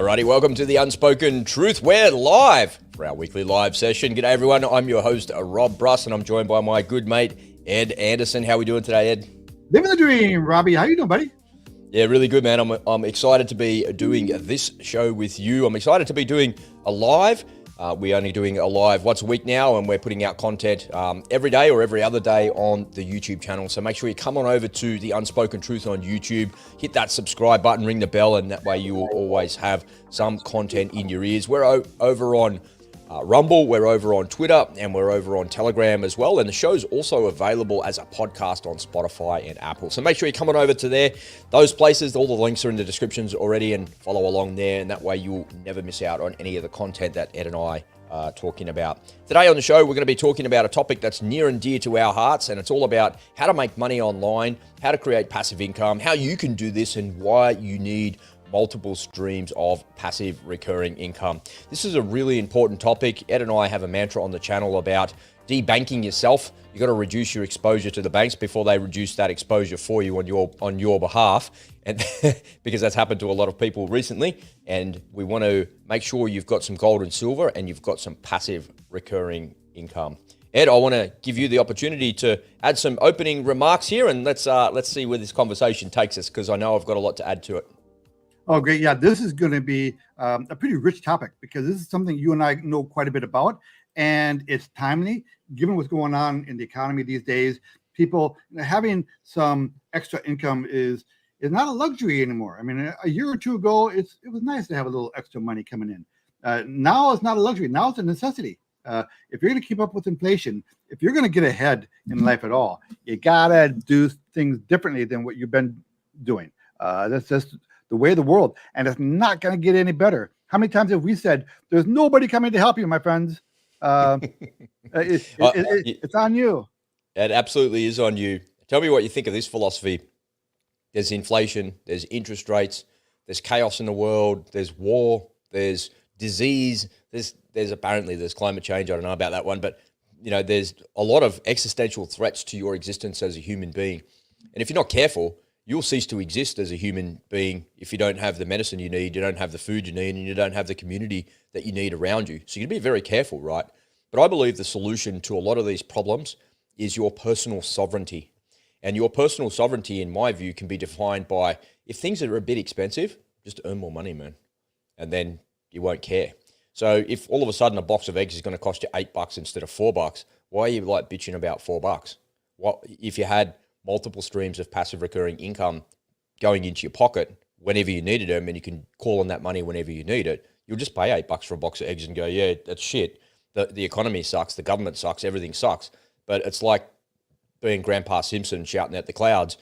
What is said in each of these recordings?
Alrighty, welcome to the Unspoken Truth. We're live for our weekly live session. G'day everyone, I'm your host Rob Bruss and I'm joined by my good mate Ed Anderson. How are we doing today, Ed? Living the dream, Robbie. How you doing, buddy? Yeah, really good, man. I'm excited to be doing this show with you. I'm excited to be doing a live. We're only doing a live once a week now, and we're putting out content every day or every other day on the YouTube channel. So make sure you come on over to the Unspoken Truth on YouTube, hit that subscribe button, ring the bell, and that way you will always have some content in your ears. We're over on Rumble, we're over on Twitter, and we're over on Telegram as well. And the show's also available as a podcast on Spotify and Apple. So make sure you come on over to there. Those places, all the links are in the descriptions already, and follow along there. And that way you'll never miss out on any of the content that Ed and I are talking about. Today on the show, we're going to be talking about a topic that's near and dear to our hearts. And it's all about how to make money online, how to create passive income, how you can do this, and why you need multiple streams of passive recurring income. This is a really important topic. Ed and I have a mantra on the channel about debanking yourself. You got to reduce your exposure to the banks before they reduce that exposure for you on your behalf, and because that's happened to a lot of people recently. And we want to make sure you've got some gold and silver and you've got some passive recurring income. Ed, I want to give you the opportunity to add some opening remarks here, and let's see where this conversation takes us, because I know I've got a lot to add to it. Oh, great. Yeah, this is going to be a pretty rich topic, because this is something you and I know quite a bit about, and it's timely given what's going on in the economy these days. People having some extra income is not a luxury anymore. I mean, a year or two ago, it was nice to have a little extra money coming in. Now it's not a luxury. Now it's a necessity. If you're going to keep up with inflation, if you're going to get ahead in life at all, you got to do things differently than what you've been doing. That's just the way of the world, and it's not going to get any better. How many times have we said, there's nobody coming to help you, my friends? It's on you. It absolutely is on you. Tell me what you think of this philosophy. There's inflation, there's interest rates, there's chaos in the world, there's war, there's disease, there's climate change. I don't know about that one, but there's a lot of existential threats to your existence as a human being. And if you're not careful, you'll cease to exist as a human being if you don't have the medicine you need, you don't have the food you need, and you don't have the community that you need around you. So you got to be very careful, right? But I believe the solution to a lot of these problems is your personal sovereignty. And your personal sovereignty, in my view, can be defined by, if things are a bit expensive, just earn more money, man. And then you won't care. So if all of a sudden a box of eggs is going to cost you $8 instead of $4, why are you like bitching about $4? What if you had multiple streams of passive recurring income going into your pocket whenever you needed them, and you can call on that money whenever you need it? You'll just pay $8 for a box of eggs and go, yeah, that's shit. The economy sucks, the government sucks, everything sucks. But it's like being Grandpa Simpson shouting at the clouds.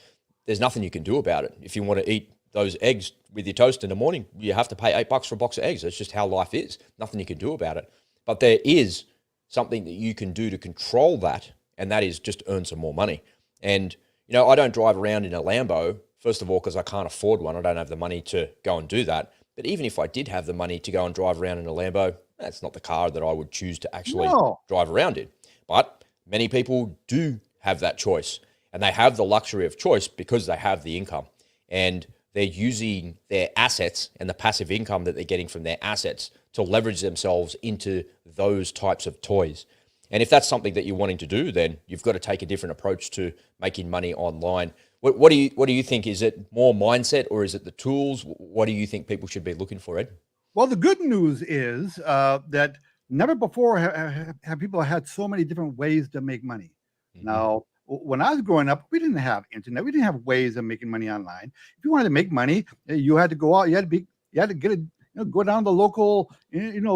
There's nothing you can do about it. If you want to eat those eggs with your toast in the morning, you have to pay $8 for a box of eggs. That's just how life is. Nothing you can do about it. But there is something that you can do to control that, and that is just earn some more money. And I don't drive around in a Lambo, first of all, because I can't afford one. I don't have the money to go and do that. But even if I did have the money to go and drive around in a Lambo, that's not the car that I would choose to actually drive around in. But many people do have that choice, and they have the luxury of choice because they have the income, and they're using their assets and the passive income that they're getting from their assets to leverage themselves into those types of toys. And if that's something that you're wanting to do, then you've got to take a different approach to making money online. What do you think? Is it more mindset, or is it the tools? What do you think people should be looking for, Ed? Well, the good news is that never before have people had so many different ways to make money. Mm-hmm. Now, when I was growing up, we didn't have internet. We didn't have ways of making money online. If you wanted to make money, you had to go out. You had to get a go down to the local,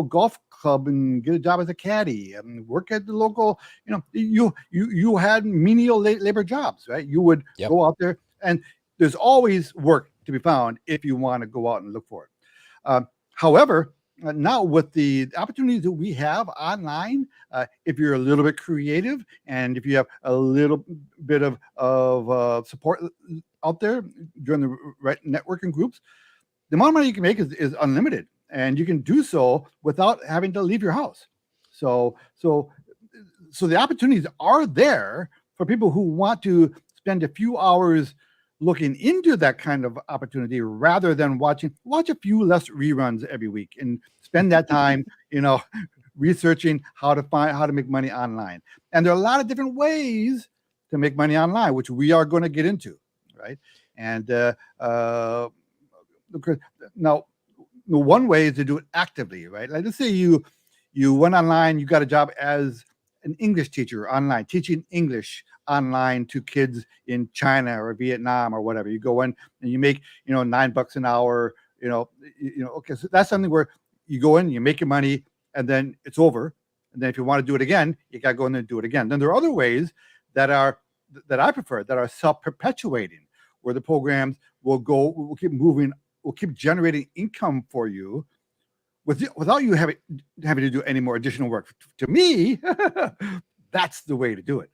golf club and get a job as a caddy and work at the local, you had menial labor jobs, right? You would go out there, and there's always work to be found if you want to go out and look for it. However, now with the opportunities that we have online, if you're a little bit creative and if you have a little bit of support out there during the right networking groups, the amount of money you can make is unlimited, and you can do so without having to leave your house. So the opportunities are there for people who want to spend a few hours looking into that kind of opportunity rather than watch a few less reruns every week and spend that time, researching how to make money online. And there are a lot of different ways to make money online, which we are going to get into, right? And now, one way is to do it actively, right? Like, let's say you went online, you got a job as an English teacher online, teaching English online to kids in China or Vietnam or whatever. You go in and you make, $9 an hour, okay. So that's something where you go in, you make your money, and then it's over. And then if you want to do it again, you got to go in and do it again. Then there are other ways that I prefer, that are self-perpetuating, where the programs will keep moving, will keep generating income for you without you having to do any more additional work. To me, that's the way to do it.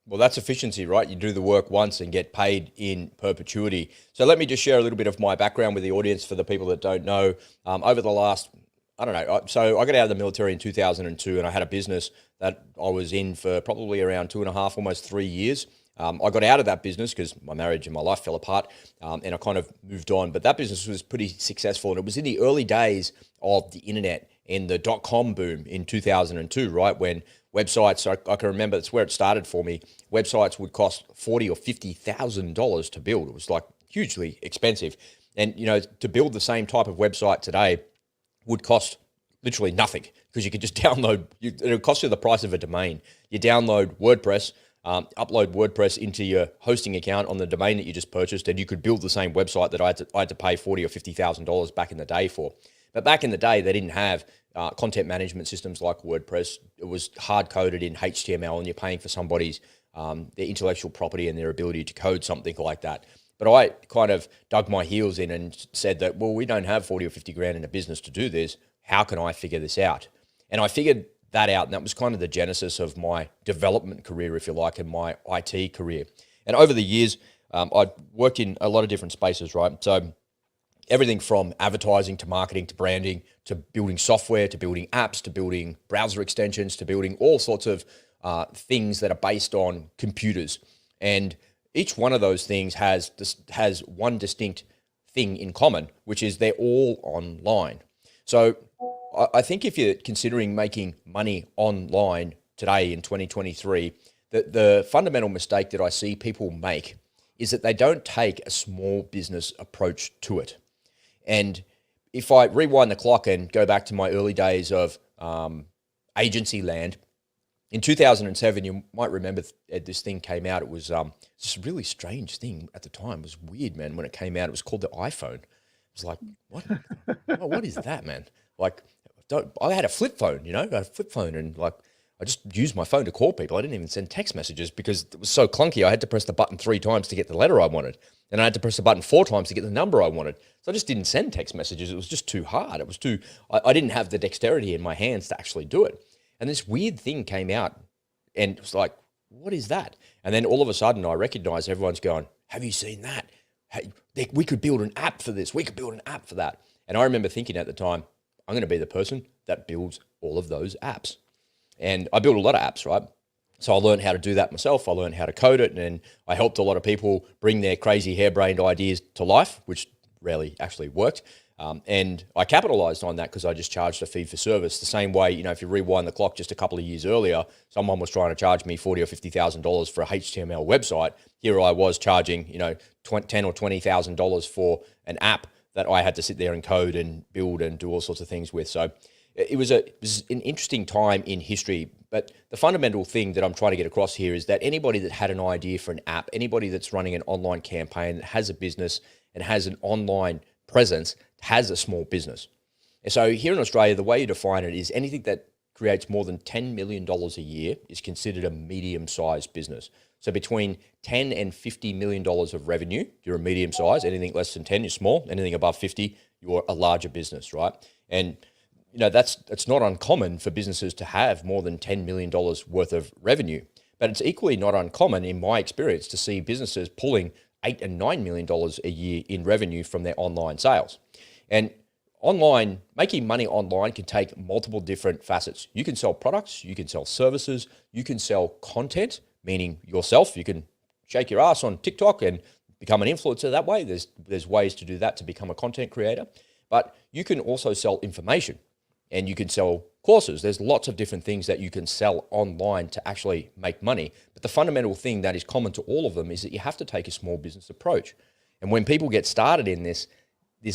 Well, that's efficiency, right? You do the work once and get paid in perpetuity. So let me just share a little bit of my background with the audience for the people that don't know. Over the last, so I got out of the military in 2002, and I had a business that I was in for probably around 2.5, almost 3 years. I got out of that business because my marriage and my life fell apart, and I kind of moved on. But that business was pretty successful, and it was in the early days of the internet and the .com boom in 2002, right? When websites, I can remember that's where it started for me. Websites would cost $40,000 or $50,000 to build. It was like hugely expensive, and to build the same type of website today would cost literally nothing, because you could just download. It would cost you the price of a domain. You download WordPress. Upload WordPress into your hosting account on the domain that you just purchased, and you could build the same website that I had to pay $40,000 or $50,000 back in the day for. But back in the day, they didn't have content management systems like WordPress. It was hard coded in HTML, and you're paying for somebody's their intellectual property and their ability to code something like that. But I kind of dug my heels in and said that, well, we don't have 40 or 50 grand in a business to do this. How can I figure this out? And I figured that out, and that was kind of the genesis of my development career, if you like, and my IT career. And over the years, I worked in a lot of different spaces, right? So everything from advertising to marketing to branding to building software to building apps to building browser extensions to building all sorts of things that are based on computers. And each one of those things has one distinct thing in common, which is they're all online. So I think if you're considering making money online today in 2023, the fundamental mistake that I see people make is that they don't take a small business approach to it. And if I rewind the clock and go back to my early days of agency land, in 2007, you might remember this thing came out. It was this really strange thing at the time. It was weird, man. When it came out, it was called the iPhone. It was like, what? What is that, man? Like, I had a flip phone, and like I just used my phone to call people. I didn't even send text messages because it was so clunky. I had to press the button 3 times to get the letter I wanted, and I had to press the button 4 times to get the number I wanted. So I just didn't send text messages. It was just too hard. It was I didn't have the dexterity in my hands to actually do it. And this weird thing came out, and it was like, what is that? And then all of a sudden I recognized everyone's going, have you seen that? Hey, we could build an app for this. We could build an app for that. And I remember thinking at the time, I'm going to be the person that builds all of those apps. And I built a lot of apps, right? So I learned how to do that myself. I learned how to code it, and I helped a lot of people bring their crazy harebrained ideas to life, which rarely actually worked. And I capitalized on that because I just charged a fee for service. The same way, if you rewind the clock just a couple of years earlier, someone was trying to charge me $40,000 or $50,000 for a HTML website. Here I was charging, $10,000 or $20,000 for an app that I had to sit there and code and build and do all sorts of things with. So it was an interesting time in history. But the fundamental thing that I'm trying to get across here is that anybody that had an idea for an app, anybody that's running an online campaign, that has a business and has an online presence, has a small business. And so here in Australia, the way you define it is anything that creates more than $10 million a year is considered a medium-sized business. So between $10 and $50 million of revenue, you're a medium size. Anything less than 10, you're small. Anything above 50, you're a larger business, right? And it's not uncommon for businesses to have more than $10 million worth of revenue. But it's equally not uncommon, in my experience, to see businesses pulling $8 and $9 million a year in revenue from their online sales. And making money online can take multiple different facets. You can sell products, you can sell services, you can sell content, meaning yourself. You can shake your ass on TikTok and become an influencer that way. There's ways to do that to become a content creator. But you can also sell information and you can sell courses. There's lots of different things that you can sell online to actually make money. But the fundamental thing that is common to all of them is that you have to take a small business approach. And when people get started in this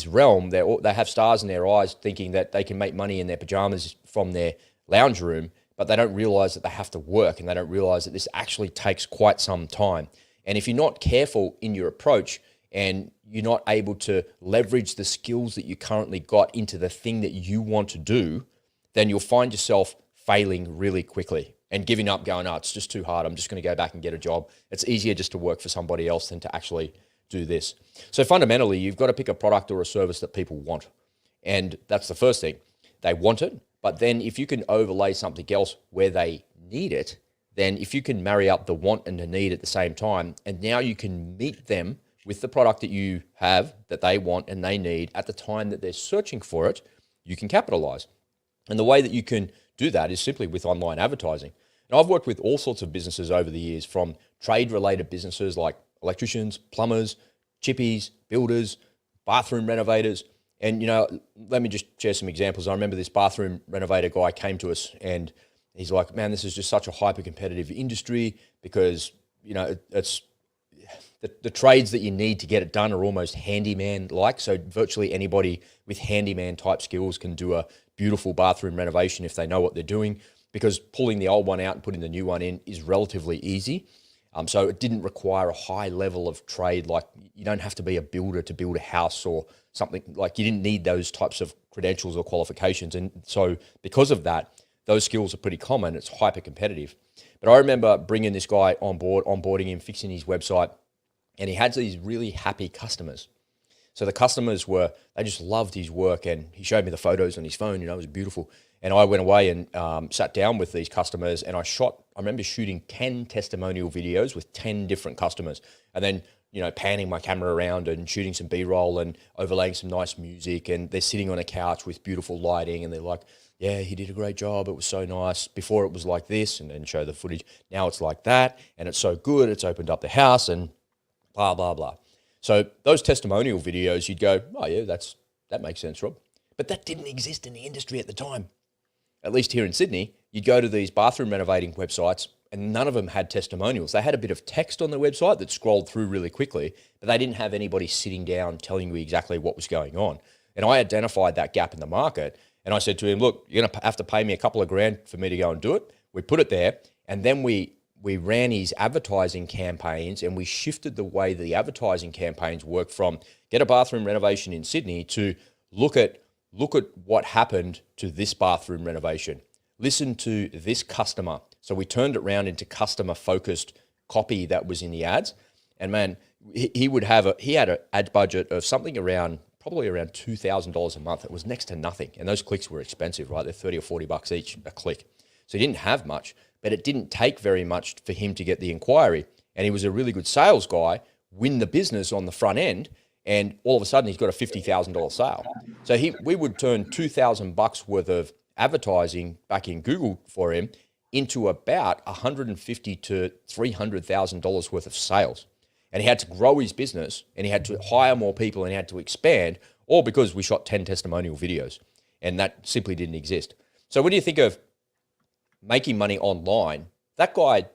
realm, they have stars in their eyes thinking that they can make money in their pajamas from their lounge room, but they don't realize that they have to work, and they don't realize that this actually takes quite some time. And if you're not careful in your approach and you're not able to leverage the skills that you currently got into the thing that you want to do, then you'll find yourself failing really quickly and giving up, going, oh, it's just too hard. I'm just going to go back and get a job. It's easier just to work for somebody else than to actually do this. So fundamentally, you've got to pick a product or a service that people want. And that's the first thing. They want it. But then if you can overlay something else where they need it, then if you can marry up the want and the need at the same time, and now you can meet them with the product that you have that they want and they need at the time that they're searching for it, you can capitalize. And the way that you can do that is simply with online advertising. And I've worked with all sorts of businesses over the years, from trade-related businesses like electricians, plumbers, chippies, builders, bathroom renovators. And, let me just share some examples. I remember this bathroom renovator guy came to us and he's like, man, this is just such a hyper-competitive industry because, it's the trades that you need to get it done are almost handyman-like. So virtually anybody with handyman-type skills can do a beautiful bathroom renovation if they know what they're doing, because pulling the old one out and putting the new one in is relatively easy. So it didn't require a high level of trade. Like, you don't have to be a builder to build a house or something. Like, you didn't need those types of credentials or qualifications. And so because of that, those skills are pretty common. It's hyper competitive. But I remember bringing this guy on board, onboarding him, fixing his website, and he had these really happy customers. So the customers they just loved his work, and he showed me the photos on his phone, it was beautiful. And I went away and sat down with these customers, and I remember shooting 10 testimonial videos with 10 different customers, and then, panning my camera around and shooting some B-roll and overlaying some nice music. And they're sitting on a couch with beautiful lighting, and they're like, yeah, he did a great job. It was so nice. Before it was like this, and then show the footage. Now it's like that, and it's so good. It's opened up the house and blah, blah, blah. So those testimonial videos, you'd go, oh yeah, that makes sense, Rob. But that didn't exist in the industry at the time. At least here in Sydney, you'd go to these bathroom renovating websites and none of them had testimonials. They had a bit of text on the website that scrolled through really quickly, but they didn't have anybody sitting down telling you exactly what was going on. And I identified that gap in the market, and I said to him, look, you're going to have to pay me a couple of grand for me to go and do it. We put it there, and then we ran his advertising campaigns, and we shifted the way the advertising campaigns work from get a bathroom renovation in Sydney to look at what happened to this bathroom renovation. Listen to this customer. So we turned it around into customer-focused copy that was in the ads. And man, he had an ad budget of something probably around $2,000 a month. It was next to nothing. And those clicks were expensive, right? They're 30 or 40 bucks each a click. So he didn't have much, but it didn't take very much for him to get the inquiry. And he was a really good sales guy, win the business on the front end, and all of a sudden he's got a $50,000 sale. So we would turn $2,000 worth of advertising back in Google for him into about $150,000 to $300,000 worth of sales. And he had to grow his business, and he had to hire more people, and he had to expand, all because we shot 10 testimonial videos, and that simply didn't exist. So when you think of making money online, that guy,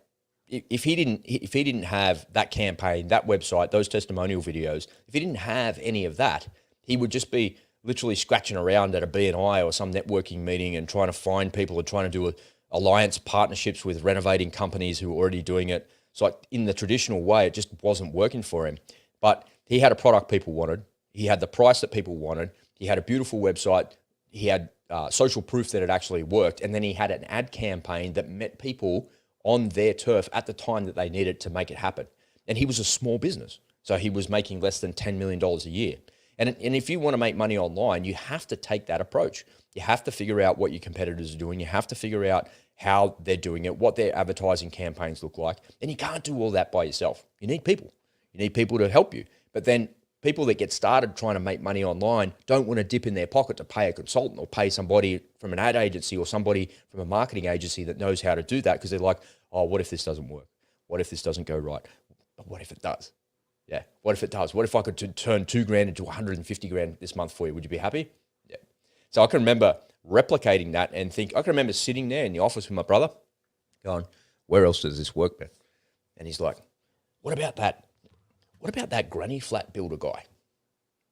if he didn't have that campaign, that website, those testimonial videos, if he didn't have any of that, he would just be literally scratching around at a BNI or some networking meeting and trying to find people and trying to do alliance partnerships with renovating companies who are already doing it. So like in the traditional way, it just wasn't working for him. But he had a product people wanted. He had the price that people wanted. He had a beautiful website. He had social proof that it actually worked. And then he had an ad campaign that met people on their turf at the time that they needed to make it happen. And he was a small business. So he was making less than $10 million a year. And if you want to make money online, you have to take that approach. You have to figure out what your competitors are doing. You have to figure out how they're doing it, what their advertising campaigns look like. And you can't do all that by yourself. You need people. You need people to help you. But then people that get started trying to make money online don't want to dip in their pocket to pay a consultant or pay somebody from an ad agency or somebody from a marketing agency that knows how to do that, because they're like, oh, what if this doesn't work? What if this doesn't go right? What if it does? Yeah. What if it does? What if I could turn 2 grand into 150 grand this month for you? Would you be happy? Yeah. So I can remember replicating that and I can remember sitting there in the office with my brother going, where else does this work, man? And he's like, what about that? What about that granny flat builder guy?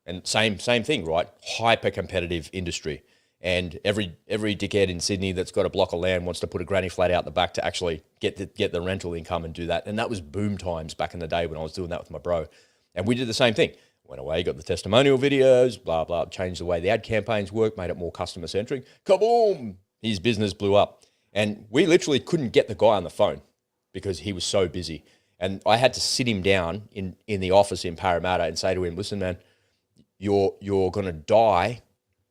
And same thing, right? Hyper competitive industry. And every dickhead in Sydney that's got a block of land wants to put a granny flat out the back to actually get the rental income and do that. And that was boom times back in the day when I was doing that with my bro. And we did the same thing. Went away, got the testimonial videos, blah, blah, changed the way the ad campaigns work, made it more customer centric. Kaboom! His business blew up. And we literally couldn't get the guy on the phone because he was so busy. And I had to sit him down in the office in Parramatta and say to him, listen, man, you're going to die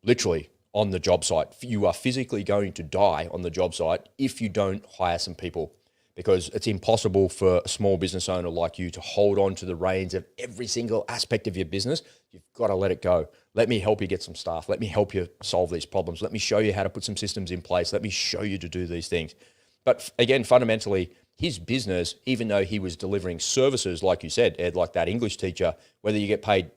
literally on the job site. You are physically going to die on the job site if you don't hire some people, because it's impossible for a small business owner like you to hold on to the reins of every single aspect of your business. You've got to let it go. Let me help you get some staff. Let me help you solve these problems. Let me show you how to put some systems in place. Let me show you to do these things. But again, fundamentally, his business, even though he was delivering services, like you said, Ed, like that English teacher, whether you get paid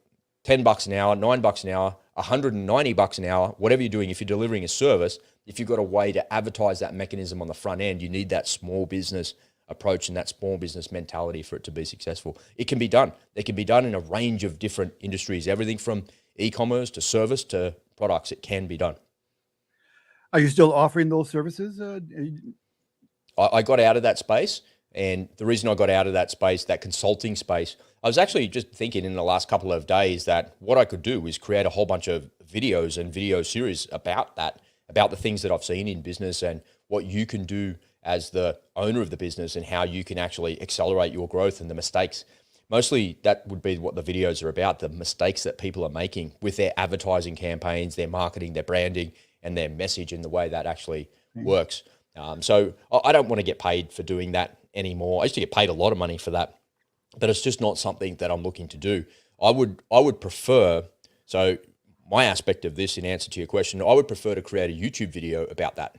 $10 an hour, $9 an hour, $190 an hour, whatever you're doing, if you're delivering a service, if you've got a way to advertise that mechanism on the front end, you need that small business approach and that small business mentality for it to be successful. It can be done. It can be done in a range of different industries, everything from e-commerce to service to products. It can be done. Are you still offering those services? I got out of that space. And the reason I got out of that space, that consulting space, I was actually just thinking in the last couple of days that what I could do is create a whole bunch of videos and video series about that, about the things that I've seen in business and what you can do as the owner of the business and how you can actually accelerate your growth and the mistakes. Mostly that would be what the videos are about, the mistakes that people are making with their advertising campaigns, their marketing, their branding, and their message and the way that actually works. So I don't want to get paid for doing that anymore. I used to get paid a lot of money for that, but it's just not something that I'm looking to do. I would prefer, so my aspect of this, in answer to your question, I would prefer to create a YouTube video about that.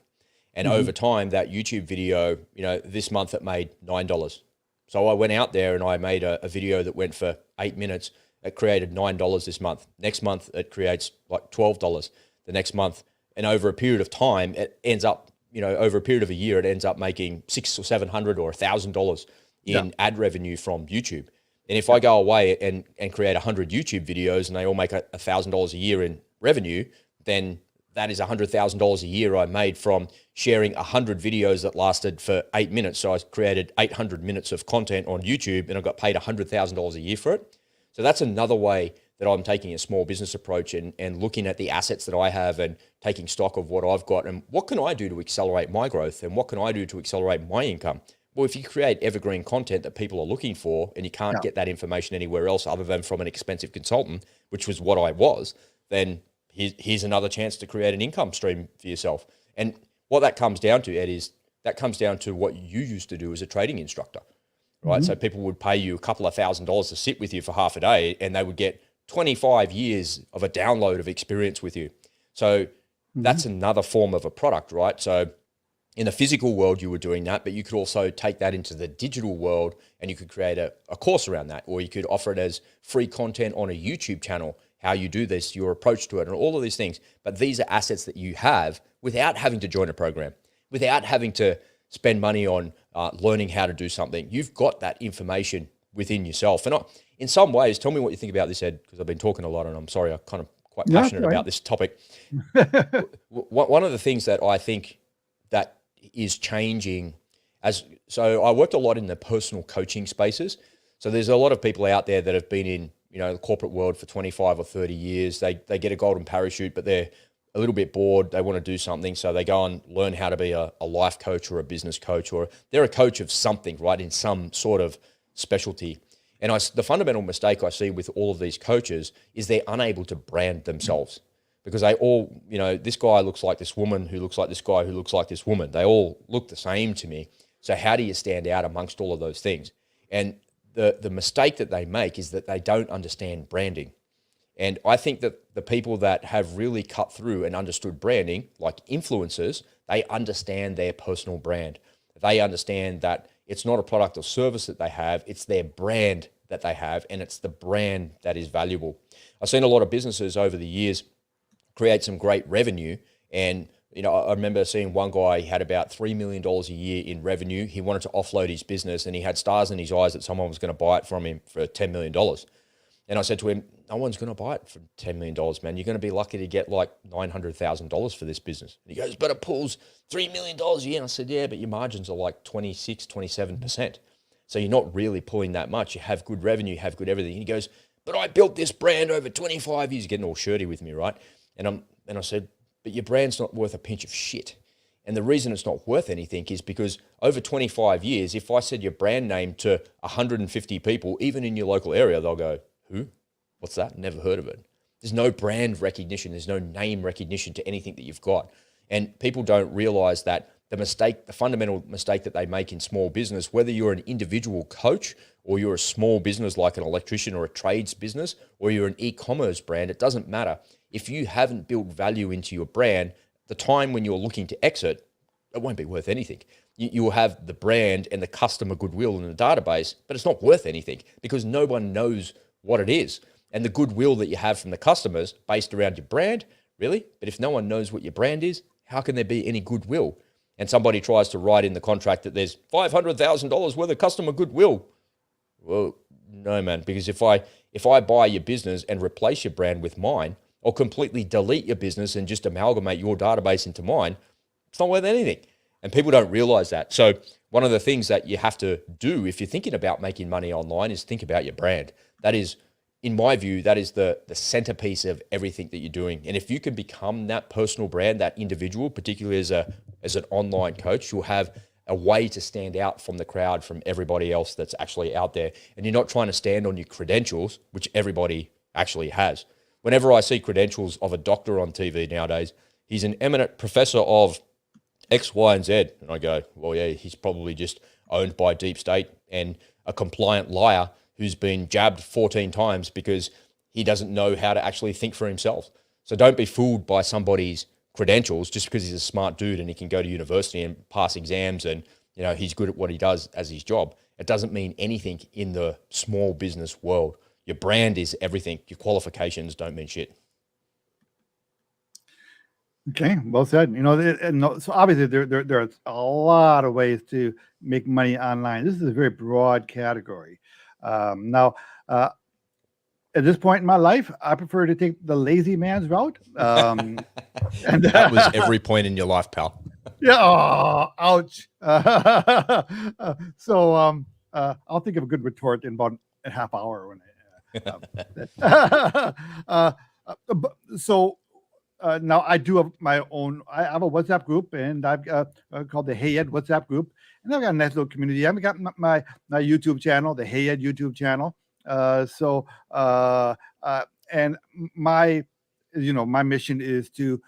And over time, that YouTube video, this month it made $9. So I went out there and I made a video that went for 8 minutes. It created $9 this month. Next month, it creates like $12 the next month. And over a period of time, it ends up, over a period of a year, it ends up making $600 or $700 or $1,000 in ad revenue from YouTube. And if I go away and create 100 YouTube videos and they all make $1,000 a year in revenue, then that is $100,000 a year I made from sharing 100 videos that lasted for 8 minutes. So I created 800 minutes of content on YouTube and I got paid $100,000 a year for it. So that's another way that I'm taking a small business approach and looking at the assets that I have and taking stock of what I've got and what can I do to accelerate my growth and what can I do to accelerate my income. Well, if you create evergreen content that people are looking for and you can't get that information anywhere else other than from an expensive consultant, which was what I was, then here's another chance to create an income stream for yourself. And what that comes down to, Ed, is that comes down to what you used to do as a trading instructor, right? So people would pay you a couple of $1,000s to sit with you for half a day and they would get 25 years of a download of experience with you. So that's another form of a product, right? So in the physical world, you were doing that, but you could also take that into the digital world and you could create a course around that, or you could offer it as free content on a YouTube channel, how you do this, your approach to it, and all of these things. But these are assets that you have without having to join a program, without having to spend money on learning how to do something. You've got that information within yourself. And in some ways, tell me what you think about this, Ed, because I've been talking a lot and I'm sorry, I'm kind of quite passionate about this topic. One of the things that I think that is changing so I worked a lot in the personal coaching spaces. So there's a lot of people out there that have been in, the corporate world for 25 or 30 years. They get a golden parachute, but they're a little bit bored. They want to do something. So they go and learn how to be a life coach or a business coach, or they're a coach of something, right? In some sort of specialty. And the fundamental mistake I see with all of these coaches is they're unable to brand themselves because they all, this guy looks like this woman who looks like this guy who looks like this woman. They all look the same to me. So how do you stand out amongst all of those things? And the mistake that they make is that they don't understand branding. And I think that the people that have really cut through and understood branding, like influencers, they understand their personal brand. They understand that it's not a product or service that they have, it's their brand that they have, and it's the brand that is valuable. I've seen a lot of businesses over the years create some great revenue. And, I remember seeing one guy, he had about $3 million a year in revenue. He wanted to offload his business, and he had stars in his eyes that someone was going to buy it from him for $10 million. And I said to him, no one's going to buy it for $10 million, man. You're going to be lucky to get like $900,000 for this business. And he goes, but it pulls $3 million a year. And I said, yeah, but your margins are like 26, 27%. So you're not really pulling that much. You have good revenue, you have good everything. And he goes, but I built this brand over 25 years, getting all shirty with me, right? And I said, but your brand's not worth a pinch of shit. And the reason it's not worth anything is because over 25 years, if I said your brand name to 150 people, even in your local area, they'll go, who? What's that? Never heard of it. There's no brand recognition. There's no name recognition to anything that you've got. And people don't realize that the fundamental mistake that they make in small business, whether you're an individual coach or you're a small business like an electrician or a trades business, or you're an e-commerce brand, it doesn't matter. If you haven't built value into your brand, the time when you're looking to exit, it won't be worth anything. You will have the brand and the customer goodwill in the database, but it's not worth anything because no one knows what it is. And the goodwill that you have from the customers based around your brand, really? But if no one knows what your brand is, how can there be any goodwill? And somebody tries to write in the contract that there's $500,000 worth of customer goodwill. Well, no, man, because if I buy your business and replace your brand with mine, or completely delete your business and just amalgamate your database into mine, it's not worth anything. And people don't realize that. So one of the things that you have to do if you're thinking about making money online is think about your brand. That is, in my view, that is the centerpiece of everything that you're doing. And if you can become that personal brand, that individual, particularly as an online coach, you'll have a way to stand out from the crowd, from everybody else that's actually out there. And you're not trying to stand on your credentials, which everybody actually has. Whenever I see credentials of a doctor on TV nowadays, he's an eminent professor of X, Y, and Z. And I go, well, yeah, he's probably just owned by deep state and a compliant liar who's been jabbed 14 times because he doesn't know how to actually think for himself. So don't be fooled by somebody's credentials just because he's a smart dude and he can go to university and pass exams and he's good at what he does as his job. It doesn't mean anything in the small business world. Your brand is everything. Your qualifications don't mean shit. Okay, well said. So obviously there's a lot of ways to make money online. This is a very broad category. Now, at this point in my life, I prefer to take the lazy man's route. And that was every point in your life, pal. Yeah. Oh, ouch. So I'll think of a good retort in about a half hour when now I do have my own. I have a WhatsApp group, and I've called the Hey Ed WhatsApp group, and I've got a nice little community. I've got my YouTube channel, the Hey Ed YouTube channel. And my mission is to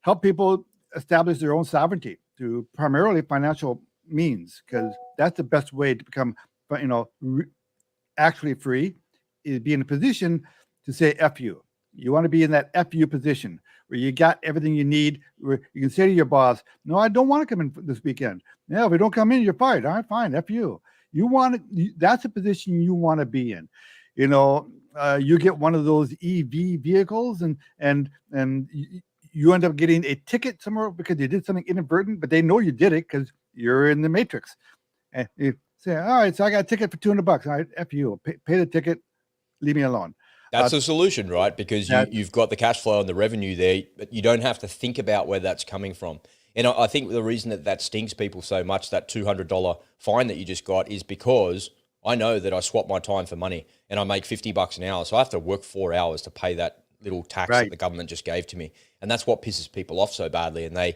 help people establish their own sovereignty through primarily financial means, because that's the best way to become, actually free, is be in a position to say F you. You want to be in that F you position where you got everything you need, where you can say to your boss, no, I don't want to come in this weekend. Yeah, if we don't come in, you're fired. All right, fine, F you. That's a position you want to be in. You get one of those EV vehicles and you end up getting a ticket somewhere because you did something inadvertent, but they know you did it because you're in the matrix. And you say, all right, so I got a ticket for $200. All right, F you, pay the ticket, leave me alone. That's the solution, right? Because you've got the cash flow and the revenue there, but you don't have to think about where that's coming from. And I think the reason that stings people so much, that $200 fine that you just got, is because I know that I swap my time for money and I make $50 an hour. So I have to work 4 hours to pay that little tax that the government just gave to me. And that's what pisses people off so badly. And I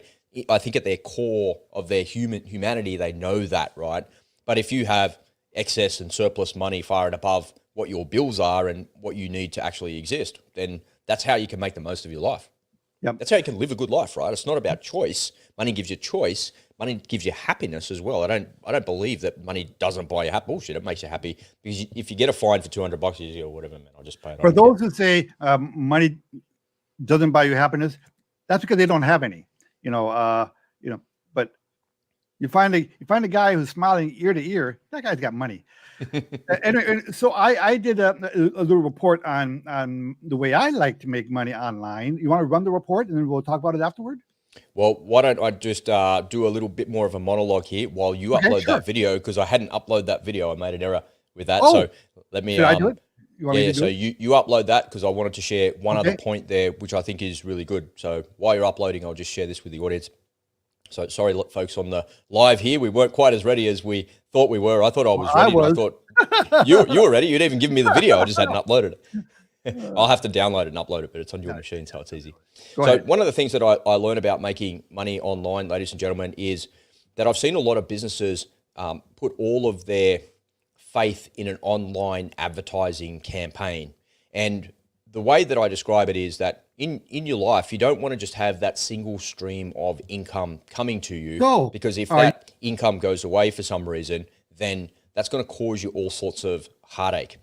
think at their core of their humanity, they know that, right? But if you have excess and surplus money far and above what your bills are and what you need to actually exist, then that's how you can make the most of your life. Yep. That's how you can live a good life, right? It's not about choice. Money gives you choice. Money gives you happiness as well. I don't believe that money doesn't buy you happy. Bullshit. It makes you happy, because if you get a fine for $200, you just go, whatever, man, I'll just pay it. For those who say money doesn't buy you happiness, that's because they don't have any. But you find a guy who's smiling ear to ear, that guy's got money. And so I did a little report on the way I like to make money online. You want to run the report and then we'll talk about it afterward? Well, why don't I just do a little bit more of a monologue here while you Okay, upload sure. that video, because I hadn't uploaded that video. I made an error with that. Oh, So let me should I do it? You want yeah, me yeah. to do So it? you upload that because I wanted to share one other Okay. point there, which I think is really good. So while you're uploading, I'll just share this with the audience. So sorry, folks, on the live here, we weren't quite as ready as we thought we were. I thought I Well, was I ready, but I was. thought you were ready. You'd even given me the video. I just hadn't uploaded it. I'll have to download it and upload it, but it's on your machine, so it's easy. Go So ahead. one of the things that I learned about making money online, ladies and gentlemen, is that I've seen a lot of businesses put all of their faith in an online advertising campaign. And the way that I describe it is that in your life, you don't want to just have that single stream of income coming to you, So, because if all right. that income goes away for some reason, then that's going to cause you all sorts of heartache.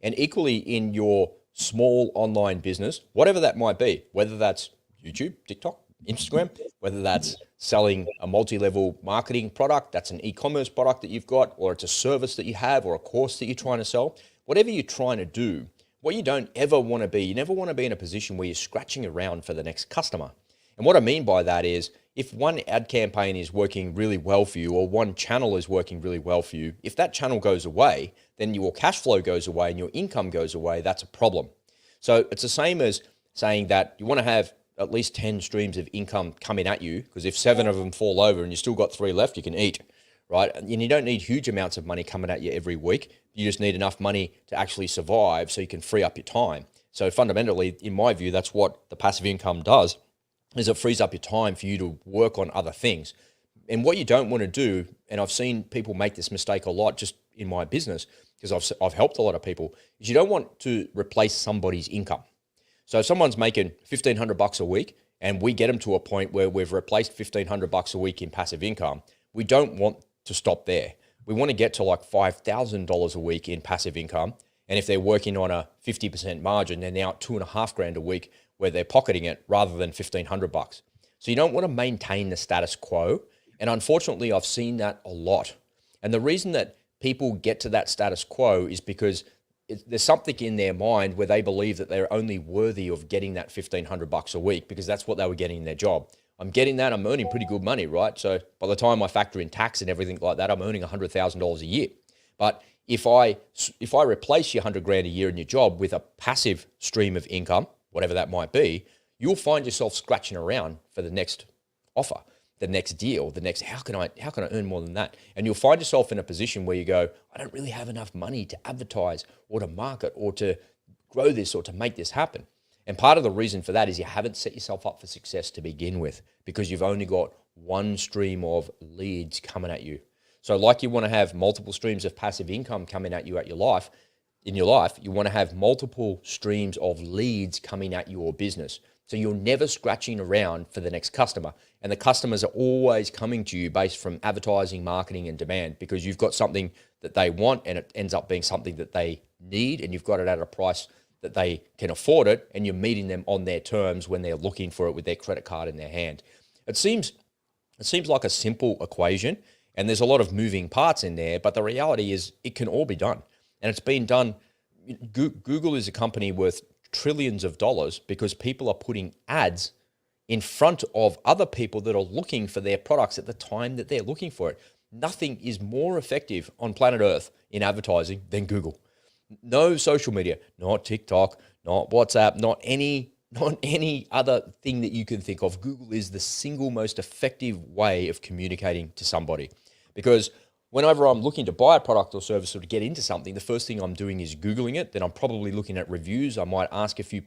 And equally in your small online business, whatever that might be, whether that's YouTube, TikTok, Instagram, whether that's selling a multi-level marketing product, that's an e-commerce product that you've got, or it's a service that you have, or a course that you're trying to sell, whatever you're trying to do, what you don't ever want to be, you never want to be in a position where you're scratching around for the next customer. And what I mean by that is, if one ad campaign is working really well for you, or one channel is working really well for you, if that channel goes away, then your cash flow goes away and your income goes away. That's a problem. So it's the same as saying that you want to have at least 10 streams of income coming at you, because if 7 of them fall over and you still got 3 left, you can eat, right? And you don't need huge amounts of money coming at you every week. You just need enough money to actually survive so you can free up your time. So fundamentally, in my view, that's what the passive income does, is it frees up your time for you to work on other things. And what you don't want to do, and I've seen people make this mistake a lot just in my business, because I've helped a lot of people, is you don't want to replace somebody's income. So if someone's making $1,500 a week and we get them to a point where we've replaced $1,500 a week in passive income, we don't want to stop there. We want to get to like $5,000 a week in passive income. And if they're working on a 50% margin, they're now at $2,500 a week where they're pocketing it rather than $1,500. So you don't want to maintain the status quo. And unfortunately, I've seen that a lot. And the reason that people get to that status quo is because there's something in their mind where they believe that they're only worthy of getting that $1,500 a week because that's what they were getting in their job. I'm getting that, I'm earning pretty good money, right? So by the time I factor in tax and everything like that, I'm earning $100,000 a year. But if I replace your 100 grand a year in your job with a passive stream of income, whatever that might be, you'll find yourself scratching around for the next offer, the next deal, the next, how can I earn more than that? And you'll find yourself in a position where you go, I don't really have enough money to advertise or to market or to grow this or to make this happen. And part of the reason for that is you haven't set yourself up for success to begin with, because you've only got one stream of leads coming at you. So like you want to have multiple streams of passive income coming at you in your life, you want to have multiple streams of leads coming at your business. So you're never scratching around for the next customer. And the customers are always coming to you based from advertising, marketing, and demand, because you've got something that they want and it ends up being something that they need, and you've got it at a price that they can afford it, and you're meeting them on their terms when they're looking for it with their credit card in their hand. It seems like a simple equation, and there's a lot of moving parts in there, but the reality is it can all be done. And it's been done. Google is a company worth trillions of dollars because people are putting ads in front of other people that are looking for their products at the time that they're looking for it. Nothing is more effective on planet Earth in advertising than Google. No social media, not TikTok, not WhatsApp, not any other thing that you can think of. Google is the single most effective way of communicating to somebody, because whenever I'm looking to buy a product or service or to get into something, the first thing I'm doing is Googling it. Then I'm probably looking at reviews. I might ask a few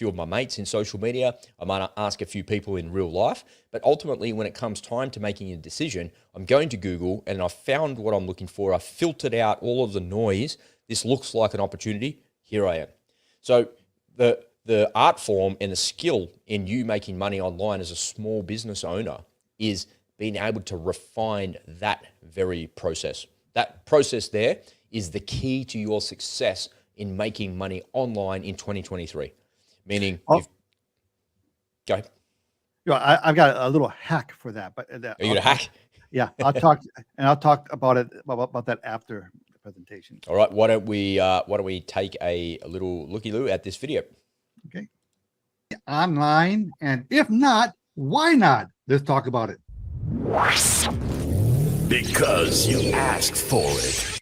of my mates in social media. I might ask a few people in real life. But ultimately, when it comes time to making a decision, I'm going to Google and I've found what I'm looking for. I've filtered out all of the noise. This looks like an opportunity. Here I am. So the art form and the skill in you making money online as a small business owner is being able to refine that very process. That process there is the key to your success in making money online in 2023. Meaning, Oh, go ahead. I've got a little hack for that, but Are you gonna hack? yeah, I'll talk about it about that after presentation. All right, why don't we take a little looky-loo at this video? Okay. Online, and if not, why not? Let's talk about it. Because you asked for it.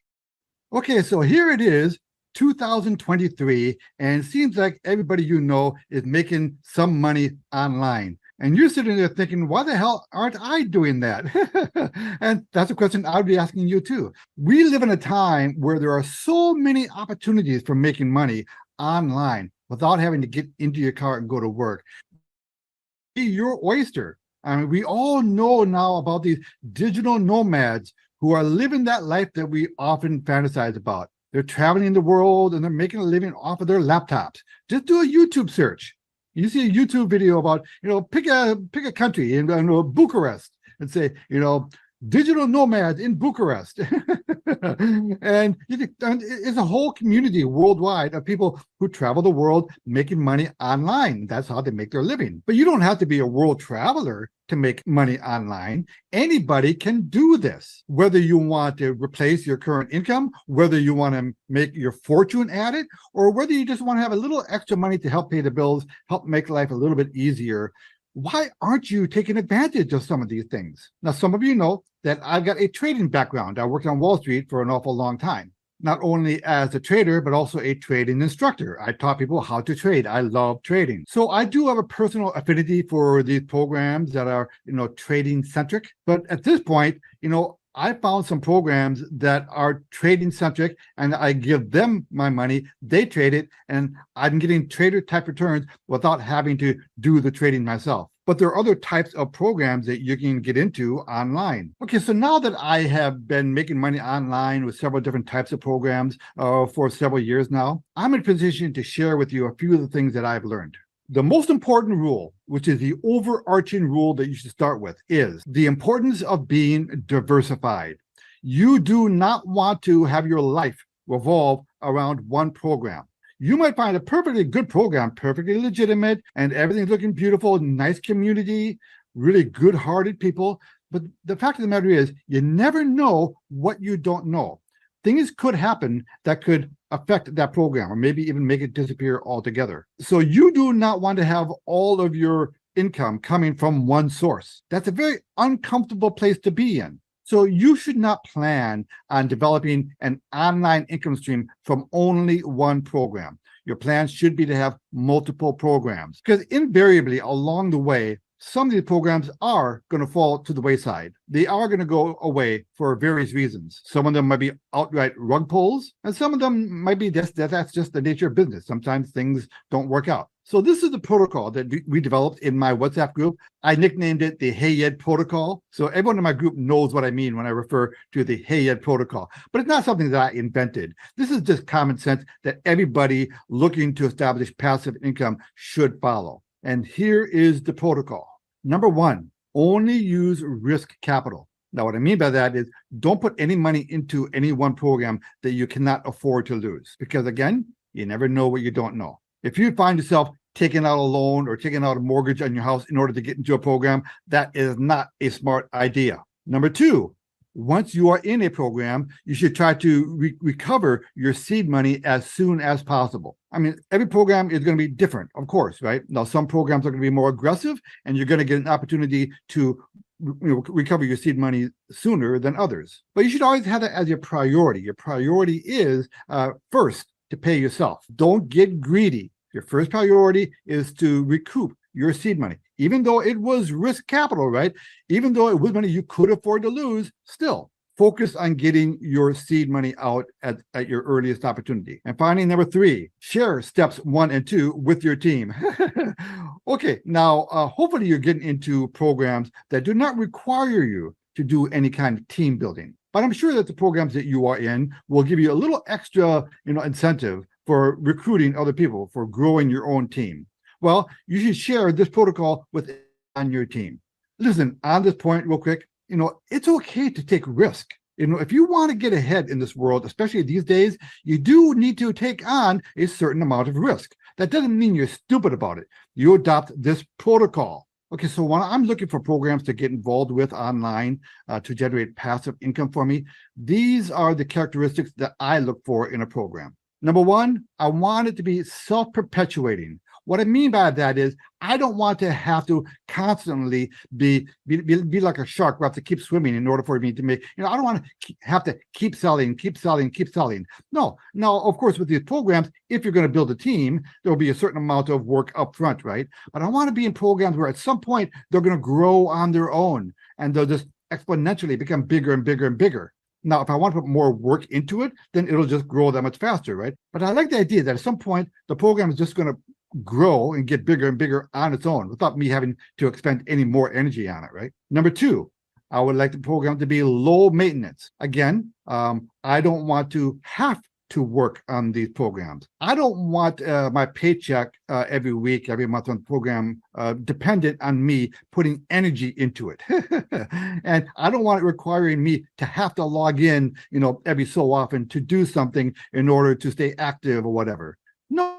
Okay, so here it is, 2023, and it seems like everybody you know is making some money online. And you're sitting there thinking, why the hell aren't I doing that? And that's a question I would be asking you too. We live in a time where there are so many opportunities for making money online without having to get into your car and go to work. Be your oyster. I mean, we all know now about these digital nomads who are living that life that we often fantasize about. They're traveling the world and they're making a living off of their laptops. Just do a YouTube search. You see a YouTube video about, pick a country in Bucharest and say, digital nomads in Bucharest. And it's a whole community worldwide of people who travel the world making money online. That's how they make their living. But you don't have to be a world traveler to make money online. Anybody can do this, whether you want to replace your current income, whether you want to make your fortune at it, or whether you just want to have a little extra money to help pay the bills, help make life a little bit easier. Why aren't you taking advantage of some of these things? Now, some of you know that I've got a trading background. I worked on Wall Street for an awful long time, not only as a trader, but also a trading instructor. I taught people how to trade. I love trading. So I do have a personal affinity for these programs that are, trading centric. But at this point, I found some programs that are trading centric and I give them my money, they trade it, and I'm getting trader type returns without having to do the trading myself. But there are other types of programs that you can get into online. Okay, so now that I have been making money online with several different types of programs for several years now, I'm in a position to share with you a few of the things that I've learned. The most important rule, which is the overarching rule that you should start with, is the importance of being diversified. You do not want to have your life revolve around one program. You might find a perfectly good program, perfectly legitimate, and everything's looking beautiful, nice community, really good-hearted people. But the fact of the matter is, you never know what you don't know. Things could happen that could affect that program or maybe even make it disappear altogether. So you do not want to have all of your income coming from one source. That's a very uncomfortable place to be in. So you should not plan on developing an online income stream from only one program. Your plan should be to have multiple programs, because invariably along the way, some of these programs are going to fall to the wayside. They are going to go away for various reasons. Some of them might be outright rug pulls, and some of them might be that's just the nature of business. Sometimes things don't work out. So this is the protocol that we developed in my WhatsApp group. I nicknamed it the Hey Ed protocol. So everyone in my group knows what I mean when I refer to the Hey Ed protocol. But it's not something that I invented. This is just common sense that everybody looking to establish passive income should follow. And here is the protocol. Number one, only use risk capital. Now, what I mean by that is don't put any money into any one program that you cannot afford to lose. Because again, you never know what you don't know. If you find yourself taking out a loan or taking out a mortgage on your house in order to get into a program, that is not a smart idea. Number two, once you are in a program, you should try to recover your seed money as soon as possible. I mean, every program is going to be different, of course, right? Now, some programs are going to be more aggressive, and you're going to get an opportunity to recover your seed money sooner than others. But you should always have that as your priority. Your priority is first to pay yourself. Don't get greedy. Your first priority is to recoup your seed money. Even though it was risk capital, right? Even though it was money you could afford to lose, still focus on getting your seed money out at your earliest opportunity. And finally, number three, share steps 1 and 2 with your team. Okay, now hopefully you're getting into programs that do not require you to do any kind of team building. But I'm sure that the programs that you are in will give you a little extra, incentive for recruiting other people, for growing your own team. Well, you should share this protocol with on your team. Listen, on this point, real quick, it's okay to take risk. If you want to get ahead in this world, especially these days, you do need to take on a certain amount of risk. That doesn't mean you're stupid about it. You adopt this protocol. Okay, so when I'm looking for programs to get involved with online to generate passive income for me, these are the characteristics that I look for in a program. Number one, I want it to be self-perpetuating. What I mean by that is I don't want to have to constantly be like a shark where I have to keep swimming in order for me to make, I don't want to have to keep selling. No. Now, of course, with these programs, if you're going to build a team, there will be a certain amount of work up front, right? But I want to be in programs where at some point they're going to grow on their own and they'll just exponentially become bigger and bigger and bigger. Now, if I want to put more work into it, then it'll just grow that much faster, right? But I like the idea that at some point, the program is just going to grow and get bigger and bigger on its own without me having to expend any more energy on it, right? Number two, I would like the program to be low maintenance. Again, I don't want to have to work on these programs. I don't want my paycheck every week, every month on the program dependent on me putting energy into it. And I don't want it requiring me to have to log in, every so often to do something in order to stay active or whatever. No,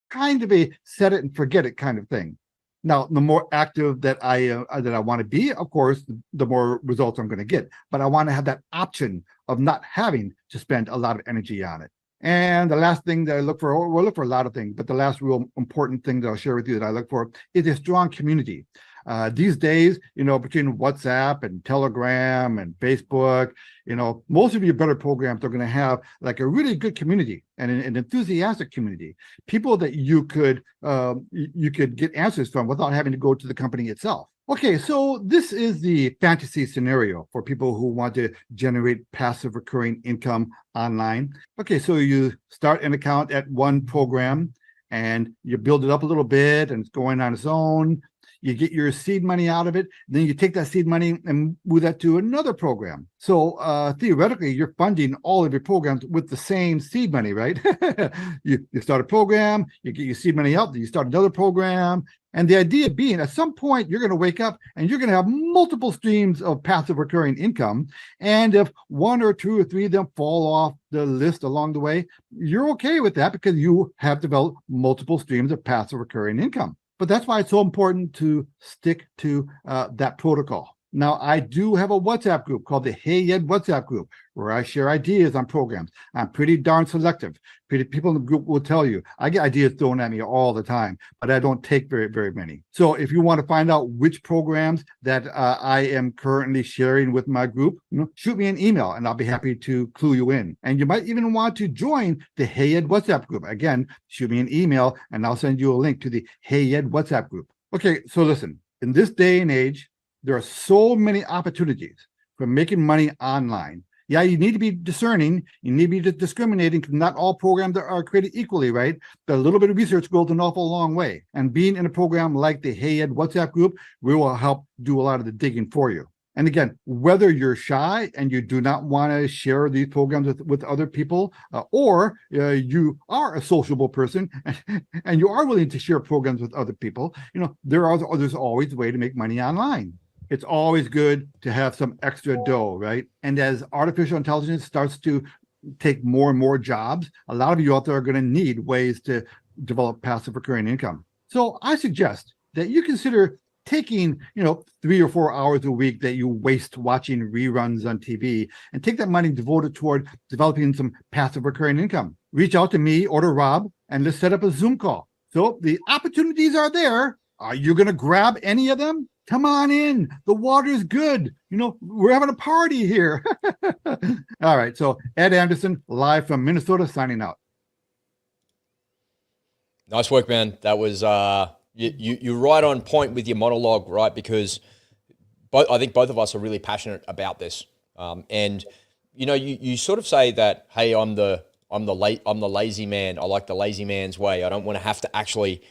kind of a set it and forget it kind of thing. Now, the more active that I want to be, of course, the more results I'm going to get. But I want to have that option of not having to spend a lot of energy on it. And the last thing that I look for, we'll look for a lot of things, but the last real important thing that I'll share with you that I look for is a strong community. These days, between WhatsApp and Telegram and Facebook, most of your better programs are going to have like a really good community and an enthusiastic community, people that you could get answers from without having to go to the company itself. Okay, so this is the fantasy scenario for people who want to generate passive recurring income online. Okay, so you start an account at one program and you build it up a little bit and it's going on its own. You get your seed money out of it, then you take that seed money and move that to another program. So theoretically, you're funding all of your programs with the same seed money, right? you start a program, you get your seed money out, then you start another program. And the idea being, at some point, you're going to wake up and you're going to have multiple streams of passive recurring income. And if one or two or three of them fall off the list along the way, you're okay with that because you have developed multiple streams of passive recurring income. But that's why it's so important to stick to that protocol. Now, I do have a WhatsApp group called the Hey Ed WhatsApp group, where I share ideas on programs. I'm pretty darn selective. People in the group will tell you, I get ideas thrown at me all the time, but I don't take very, very many. So if you want to find out which programs that I am currently sharing with my group, shoot me an email and I'll be happy to clue you in. And you might even want to join the Hey Ed WhatsApp group. Again, shoot me an email and I'll send you a link to the Hey Ed WhatsApp group. Okay, so listen, in this day and age, there are so many opportunities for making money online. Yeah, you need to be discerning. You need to be discriminating because not all programs are created equally, right? But a little bit of research goes an awful long way. And being in a program like the Hey Ed WhatsApp group, we will help do a lot of the digging for you. And again, whether you're shy and you do not want to share these programs with other people, or you are a sociable person and you are willing to share programs with other people, there's always a way to make money online. It's always good to have some extra dough, right? And as artificial intelligence starts to take more and more jobs, a lot of you out there are going to need ways to develop passive recurring income. So I suggest that you consider taking, 3 or 4 hours a week that you waste watching reruns on TV and take that money and devote it toward developing some passive recurring income. Reach out to me or to Rob and let's set up a Zoom call. So the opportunities are there. Are you going to grab any of them? Come on in. The water's good. We're having a party here. All right. So Ed Anderson, live from Minnesota, signing out. Nice work, man. That was you're right on point with your monologue, right? Because I think both of us are really passionate about this. And you sort of say that, hey, I'm the lazy man. I like the lazy man's way. I don't want to have to actually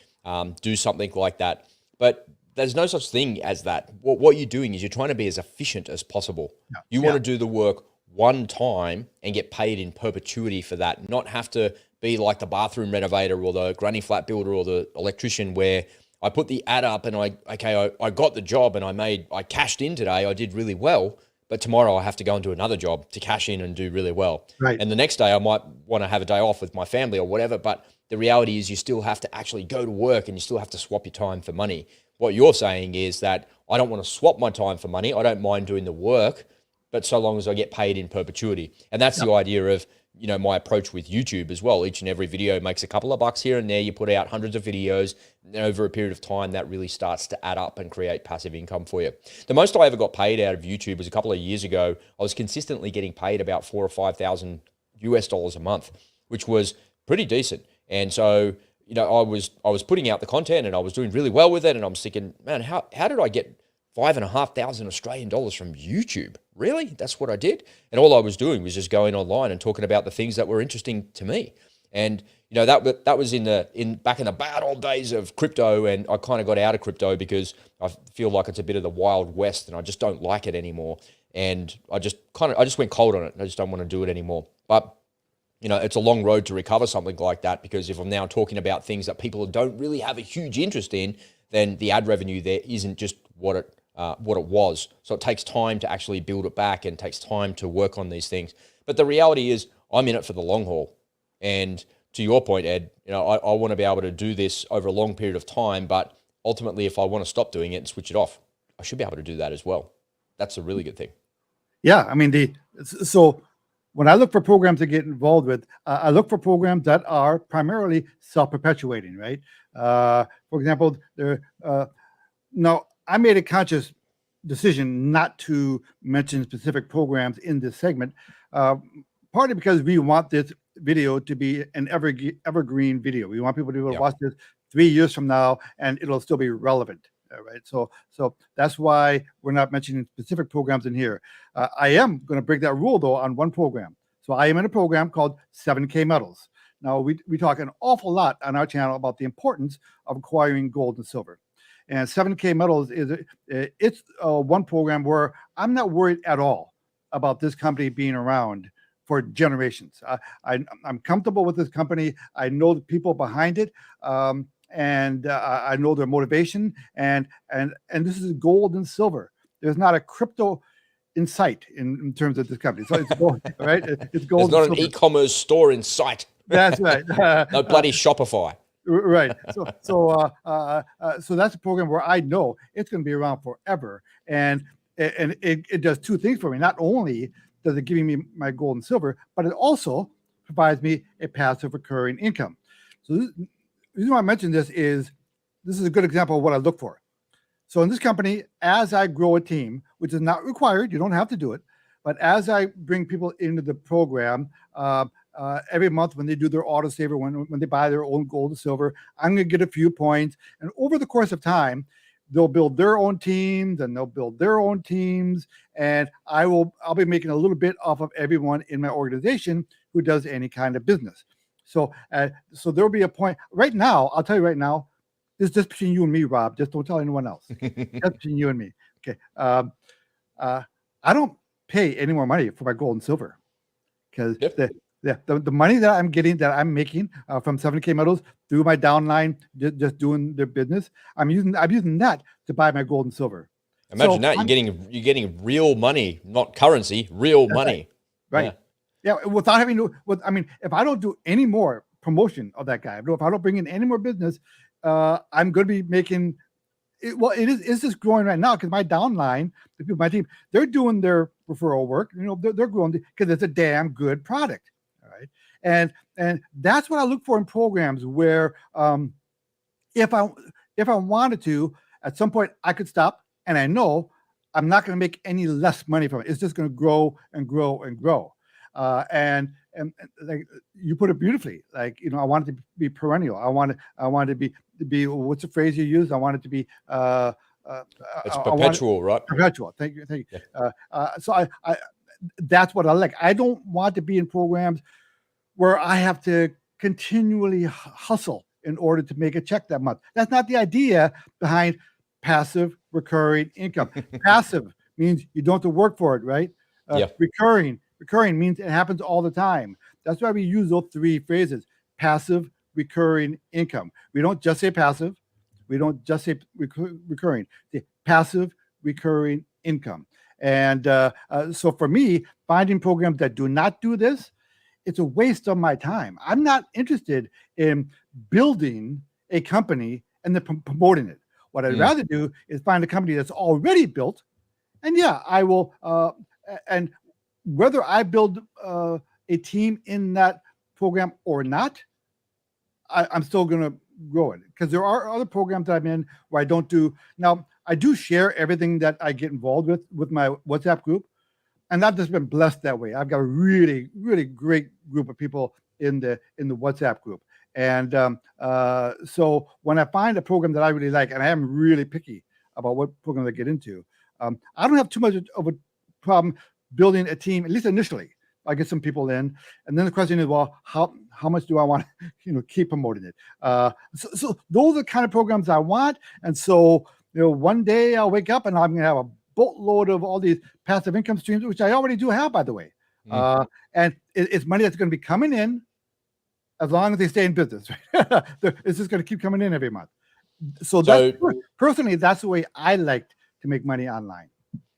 do something like that. But there's no such thing as that. What you're doing is you're trying to be as efficient as possible. Yeah. You want to do the work one time and get paid in perpetuity for that, not have to be like the bathroom renovator or the granny flat builder or the electrician where I put the ad up and I got the job and I cashed in today. I did really well, but tomorrow I have to go and do another job to cash in and do really well. Right. And the next day I might want to have a day off with my family or whatever, but the reality is you still have to actually go to work and you still have to swap your time for money. What you're saying is that I don't want to swap my time for money. I don't mind doing the work, but so long as I get paid in perpetuity. And that's the idea of, my approach with YouTube as well. Each and every video makes a couple of bucks here and there. You put out hundreds of videos, and over a period of time, that really starts to add up and create passive income for you. The most I ever got paid out of YouTube was a couple of years ago. I was consistently getting paid about $4,000 or $5,000 a month, which was pretty decent. And so, I was putting out the content and I was doing really well with it. And I'm thinking, man, how did I get $5,500 Australian dollars from YouTube? Really? That's what I did? And all I was doing was just going online and talking about the things that were interesting to me. And that was back in the bad old days of crypto, and I kind of got out of crypto because I feel like it's a bit of the Wild West and I just don't like it anymore. And I just went cold on it. I just don't want to do it anymore. But it's a long road to recover something like that, because if I'm now talking about things that people don't really have a huge interest in, then the ad revenue there isn't just what it was. So it takes time to actually build it back and takes time to work on these things. But the reality is I'm in it for the long haul. And to your point, Ed, I want to be able to do this over a long period of time, but ultimately if I want to stop doing it and switch it off, I should be able to do that as well. That's a really good thing. Yeah. I mean, so when I look for programs to get involved with, I look for programs that are primarily self-perpetuating, right? For example, now I made a conscious decision not to mention specific programs in this segment, partly because we want this video to be an evergreen video. We want people to be able to watch this 3 years from now and it'll still be relevant. Right. So that's why we're not mentioning specific programs in here. I am going to break that rule though on one program. So I am in a program called 7K Metals. Now we talk an awful lot on our channel about the importance of acquiring gold and silver. And 7K Metals it's one program where I'm not worried at all about this company being around for generations. I'm comfortable with this company. I know the people behind it. And I know their motivation, and this is gold and silver. There's not a crypto in sight in terms of this company. So it's gold, right? It's gold. There's not an e-commerce store in sight. That's right. No bloody Shopify. Right. So that's a program where I know it's going to be around forever, and it does two things for me. Not only does it give me my gold and silver, but it also provides me a passive recurring income. So the reason why I mentioned this is a good example of what I look for. So in this company, as I grow a team, which is not required, you don't have to do it, but as I bring people into the program, every month when they do their auto saver, when they buy their own gold and silver, I'm going to get a few points. And over the course of time, they'll build their own teams and they'll build their own teams. And I'll be making a little bit off of everyone in my organization who does any kind of business. So there'll be a point right now. I'll tell you right now, this is just between you and me, Rob. Just don't tell anyone else. Just between you and me. Okay. I don't pay any more money for my gold and silver because the money that I'm getting, that I'm making from 7K Metals through my downline, just doing their business, I'm using that to buy my gold and silver. Imagine that you're getting real money, not currency, real money. Right. Yeah. Yeah, without having to. If I don't do any more promotion of that guy, if I don't bring in any more business, I'm going to be making. It's just growing right now because my downline, the people, my team, they're doing their referral work. They're growing because it's a damn good product. All right, and that's what I look for in programs where, if I wanted to, at some point I could stop, and I know I'm not going to make any less money from it. It's just going to grow and grow and grow. And like you put it beautifully, like, I want it to be perennial. I want it to be what's the phrase you use? I want it to be it's perpetual, right? Perpetual. Thank you. Yeah. So I that's what I like. I don't want to be in programs where I have to continually hustle in order to make a check that month. That's not the idea behind passive recurring income. Passive means you don't have to work for it, right? Recurring means it happens all the time. That's why we use those three phrases: passive, recurring, income. We don't just say passive. We don't just say recurring. The passive, recurring income. And so for me, finding programs that do not do this, it's a waste of my time. I'm not interested in building a company and then promoting it. What I'd rather do is find a company that's already built. And yeah, I will. And whether I build a team in that program or not, I'm still going to grow it, because there are other programs that I'm in where I don't do. Now, I do share everything that I get involved with my WhatsApp group, and I've just been blessed that way. I've got a really, really great group of people in the WhatsApp group. And so when I find a program that I really like, and I am really picky about what program I get into, I don't have too much of a problem building a team, at least initially. I get some people in, and then the question is, well, how much do I want to keep promoting it? So those are the kind of programs I want. And so one day I'll wake up and I'm going to have a boatload of all these passive income streams, which I already do have, by the way. And it's money that's going to be coming in as long as they stay in business. Right? It's just going to keep coming in every month. So personally, that's the way I like to make money online.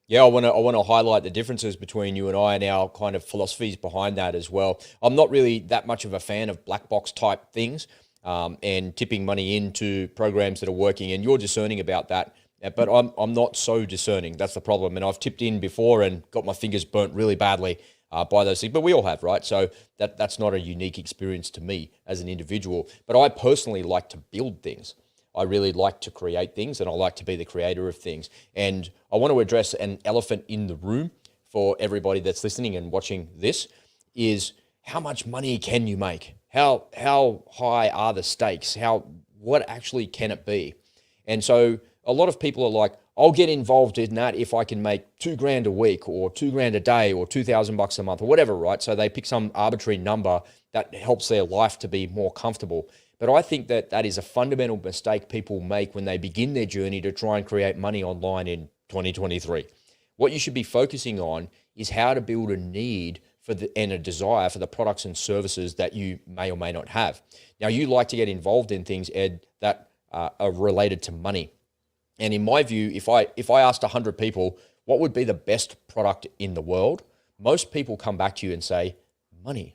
Yeah, I want to highlight the differences between you and I and our kind of philosophies behind that as well. I'm not really that much of a fan of black box type things and tipping money into programs that are working, and you're discerning about that. But I'm not so discerning. That's the problem. And I've tipped in before and got my fingers burnt really badly by those things. But we all have, right? So that's not a unique experience to me as an individual. But I personally like to build things. I really like to create things, and I like to be the creator of things. And I want to address an elephant in the room for everybody that's listening and watching this is, how much money can you make? How high are the stakes? What actually can it be? And so a lot of people are like, I'll get involved in that if I can make $2,000 a week or $2,000 a day or $2,000 a month or whatever, right? So they pick some arbitrary number that helps their life to be more comfortable. But I think that is a fundamental mistake people make when they begin their journey to try and create money online in 2023. What you should be focusing on is how to build a need and a desire for the products and services that you may or may not have. Now, you like to get involved in things, Ed, that are related to money. And in my view, if I asked 100 people, what would be the best product in the world? Most people come back to you and say, money.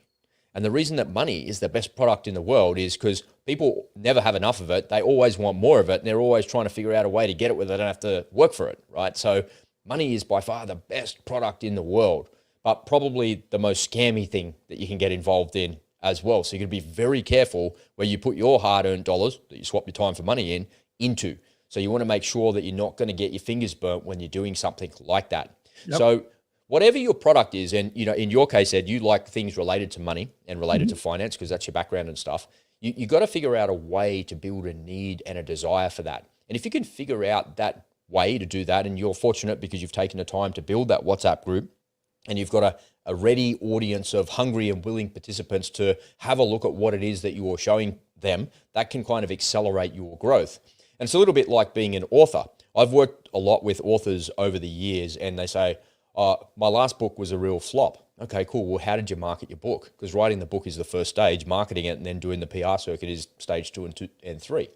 And the reason that money is the best product in the world is because people never have enough of it. They always want more of it, and they're always trying to figure out a way to get it where they don't have to work for it, right? So money is by far the best product in the world, but probably the most scammy thing that you can get involved in as well. So you're going to be very careful where you put your hard-earned dollars that you swap your time for money into. So you want to make sure that you're not going to get your fingers burnt when you're doing something like that. Yep. So whatever your product is, and in your case, Ed, you like things related to money and related to finance because that's your background and stuff. You got to figure out a way to build a need and a desire for that. And if you can figure out that way to do that, and you're fortunate because you've taken the time to build that WhatsApp group, and you've got a ready audience of hungry and willing participants to have a look at what it is that you're showing them, that can kind of accelerate your growth. And it's a little bit like being an author. I've worked a lot with authors over the years, and they say, my last book was a real flop. Okay, cool. Well, how did you market your book? Because writing the book is the first stage, marketing it and then doing the PR circuit is stage 2 and 3.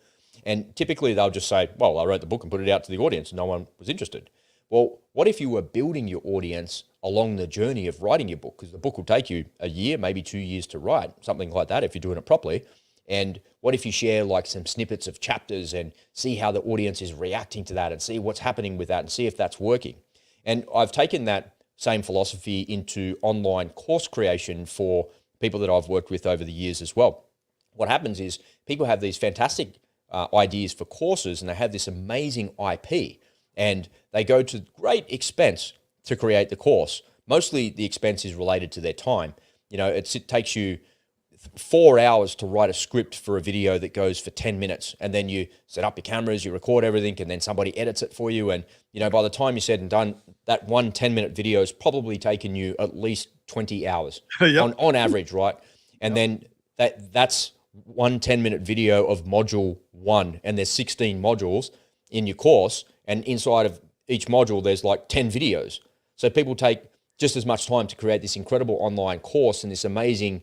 And typically they'll just say, well, I wrote the book and put it out to the audience and no one was interested. Well, what if you were building your audience along the journey of writing your book? Because the book will take you a year, maybe 2 years to write, something like that if you're doing it properly. And what if you share like some snippets of chapters and see how the audience is reacting to that and see what's happening with that and see if that's working? And I've taken that same philosophy into online course creation for people that I've worked with over the years as well. What happens is people have these fantastic ideas for courses, and they have this amazing IP, and they go to great expense to create the course. Mostly the expense is related to their time. It takes you 4 hours to write a script for a video that goes for 10 minutes. And then you set up your cameras, you record everything, and then somebody edits it for you. And, by the time you're said and done, that 1 10-minute video has probably taken you at least 20 hours on average, right? And then that's 1 10-minute video of module 1. And there's 16 modules in your course. And inside of each module, there's like 10 videos. So people take just as much time to create this incredible online course and this amazing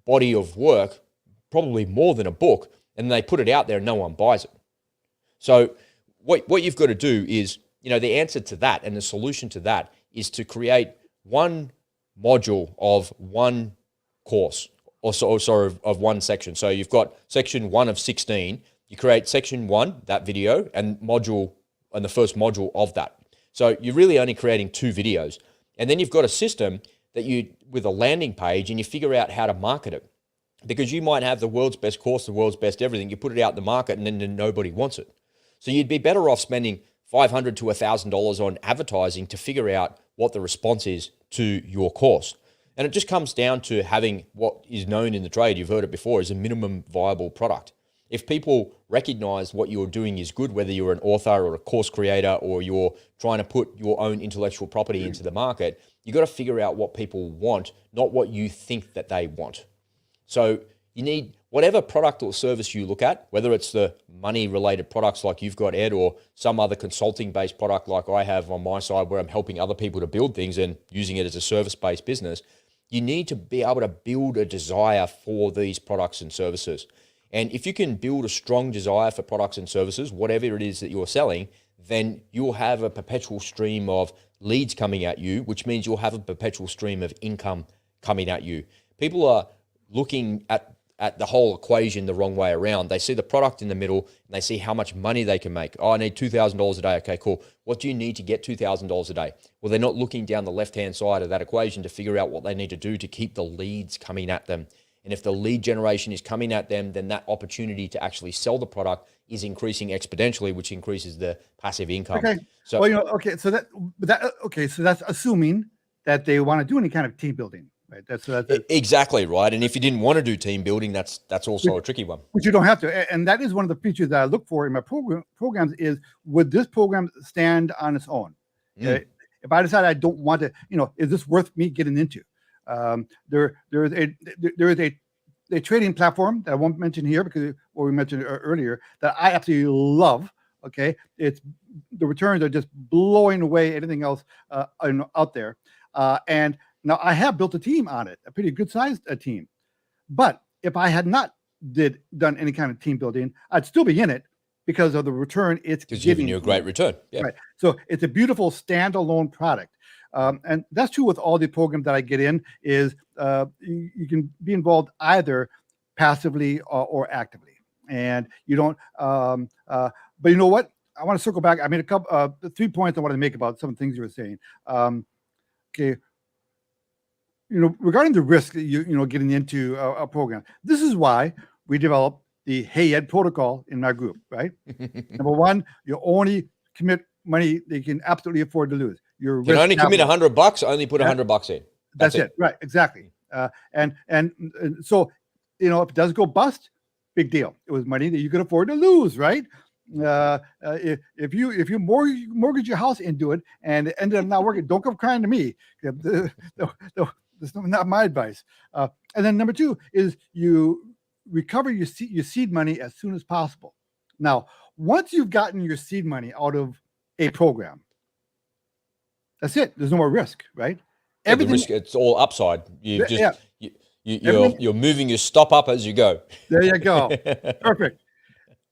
body of work, probably more than a book, and they put it out there and no one buys it. So what you've got to do is, the answer to that and the solution to that is to create one module of one course, of one section. So you've got section 1 of 16. You create section 1, that video, and the first module of that. So you're really only creating 2 videos. And then you've got a system with a landing page, and you figure out how to market it. Because you might have the world's best course, the world's best everything. You put it out in the market, and then nobody wants it. So you'd be better off spending $500 to $1,000 on advertising to figure out what the response is to your course. And it just comes down to having what is known in the trade, you've heard it before, as a minimum viable product. If people recognize what you're doing is good, whether you're an author or a course creator or you're trying to put your own intellectual property into the market, you got to figure out what people want, not what you think that they want. So you need whatever product or service you look at, whether it's the money-related products like you've got, Ed, or some other consulting-based product like I have on my side where I'm helping other people to build things and using it as a service-based business, you need to be able to build a desire for these products and services. And if you can build a strong desire for products and services, whatever it is that you're selling, then you'll have a perpetual stream of leads coming at you, which means you'll have a perpetual stream of income coming at you. People are looking at the whole equation the wrong way around. They see the product in the middle and they see how much money they can make. Oh, I need $2,000 a day. Okay, cool. What do you need to get $2,000 a day? Well, they're not looking down the left-hand side of that equation to figure out what they need to do to keep the leads coming at them. And if the lead generation is coming at them, then that opportunity to actually sell the product is increasing exponentially, which increases the passive income. Okay. So, So that's assuming that they want to do any kind of team building, right? That's exactly right. And if you didn't want to do team building, that's also a tricky one. Which you don't have to. And that is one of the features that I look for in my programs is, would this program stand on its own? If I decide I don't want to, is this worth me getting into? There is a trading platform that I won't mention here because what we mentioned earlier that I absolutely love. Okay, the returns are just blowing away anything else out there. And now I have built a team on it, a pretty good sized team. But if I had not done any kind of team building, I'd still be in it because of the return it's giving you a great return. Yeah. Right. So it's a beautiful standalone product. And that's true with all the programs that I get in is you can be involved either passively or actively. And you don't, but you know what? I want to circle back. I made a couple, 3 points I wanted to make about some things you were saying. Okay. Regarding the risk, getting into a program, this is why we developed the Hey Ed protocol in our group, right? Number one, you only commit money that you can absolutely afford to lose. You can only commit $100, only put $100 in. That's it. Right. Exactly. And so, if it does go bust, big deal. It was money that you could afford to lose, right? If you mortgage your house into it and it ended up not working, don't come crying to me. That's not my advice. And then number two is you recover your seed money as soon as possible. Now, once you've gotten your seed money out of a program, that's it. There's no more risk, right? The risk, it's all upside. You're moving your stop up as you go. There you go. Perfect.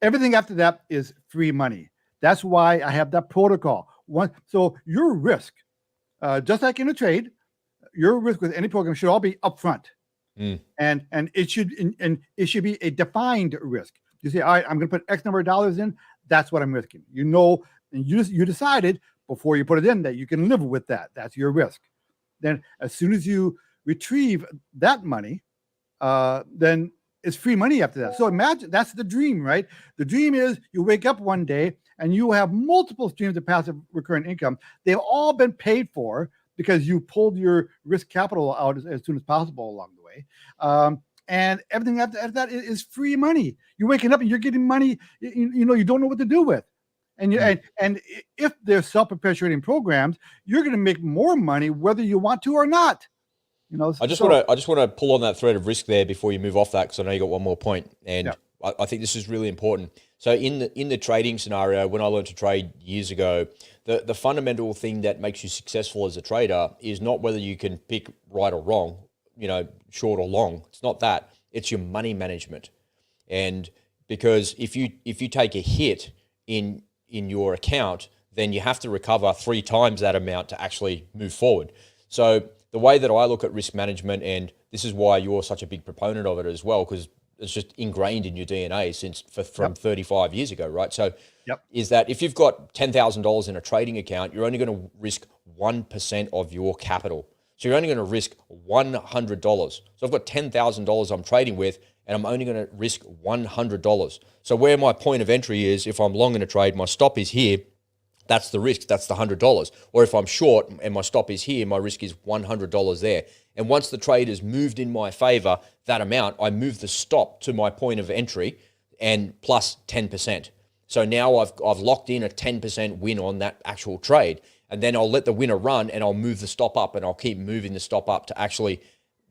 Everything after that is free money. That's why I have that protocol. So your risk, just like in a trade, your risk with any program should all be upfront. And it should be a defined risk. You say, all right, I'm going to put X number of dollars in. That's what I'm risking. And you decided before you put it in that you can live with that. That's your risk. Then as soon as you retrieve that money, then it's free money after that. So imagine that's the dream, right? The dream is you wake up one day and you have multiple streams of passive recurring income. They've all been paid for because you pulled your risk capital out as soon as possible along the way. And everything after that is free money. You're waking up and you're getting money, you don't know what to do with. And and if they're self-perpetuating programs, you're going to make more money whether you want to or not. I just want to pull on that thread of risk there before you move off that, because I know you got one more point, and I think this is really important. So in the trading scenario, when I learned to trade years ago, the fundamental thing that makes you successful as a trader is not whether you can pick right or wrong, short or long. It's not that. It's your money management. And because if you take a hit in your account, then you have to recover 3 times that amount to actually move forward. So the way that I look at risk management, and this is why you're such a big proponent of it as well, because it's just ingrained in your DNA from 35 years ago, right? So is that if you've got $10,000 in a trading account, you're only going to risk 1% of your capital. So you're only going to risk $100. So I've got $10,000 I'm trading with, and I'm only going to risk $100. So where my point of entry is, if I'm long in a trade, my stop is here, that's the risk, that's the $100. Or if I'm short and my stop is here, my risk is $100 there. And once the trade has moved in my favor, that amount, I move the stop to my point of entry and plus 10%. So now I've locked in a 10% win on that actual trade. And then I'll let the winner run and I'll move the stop up, and I'll keep moving the stop up to actually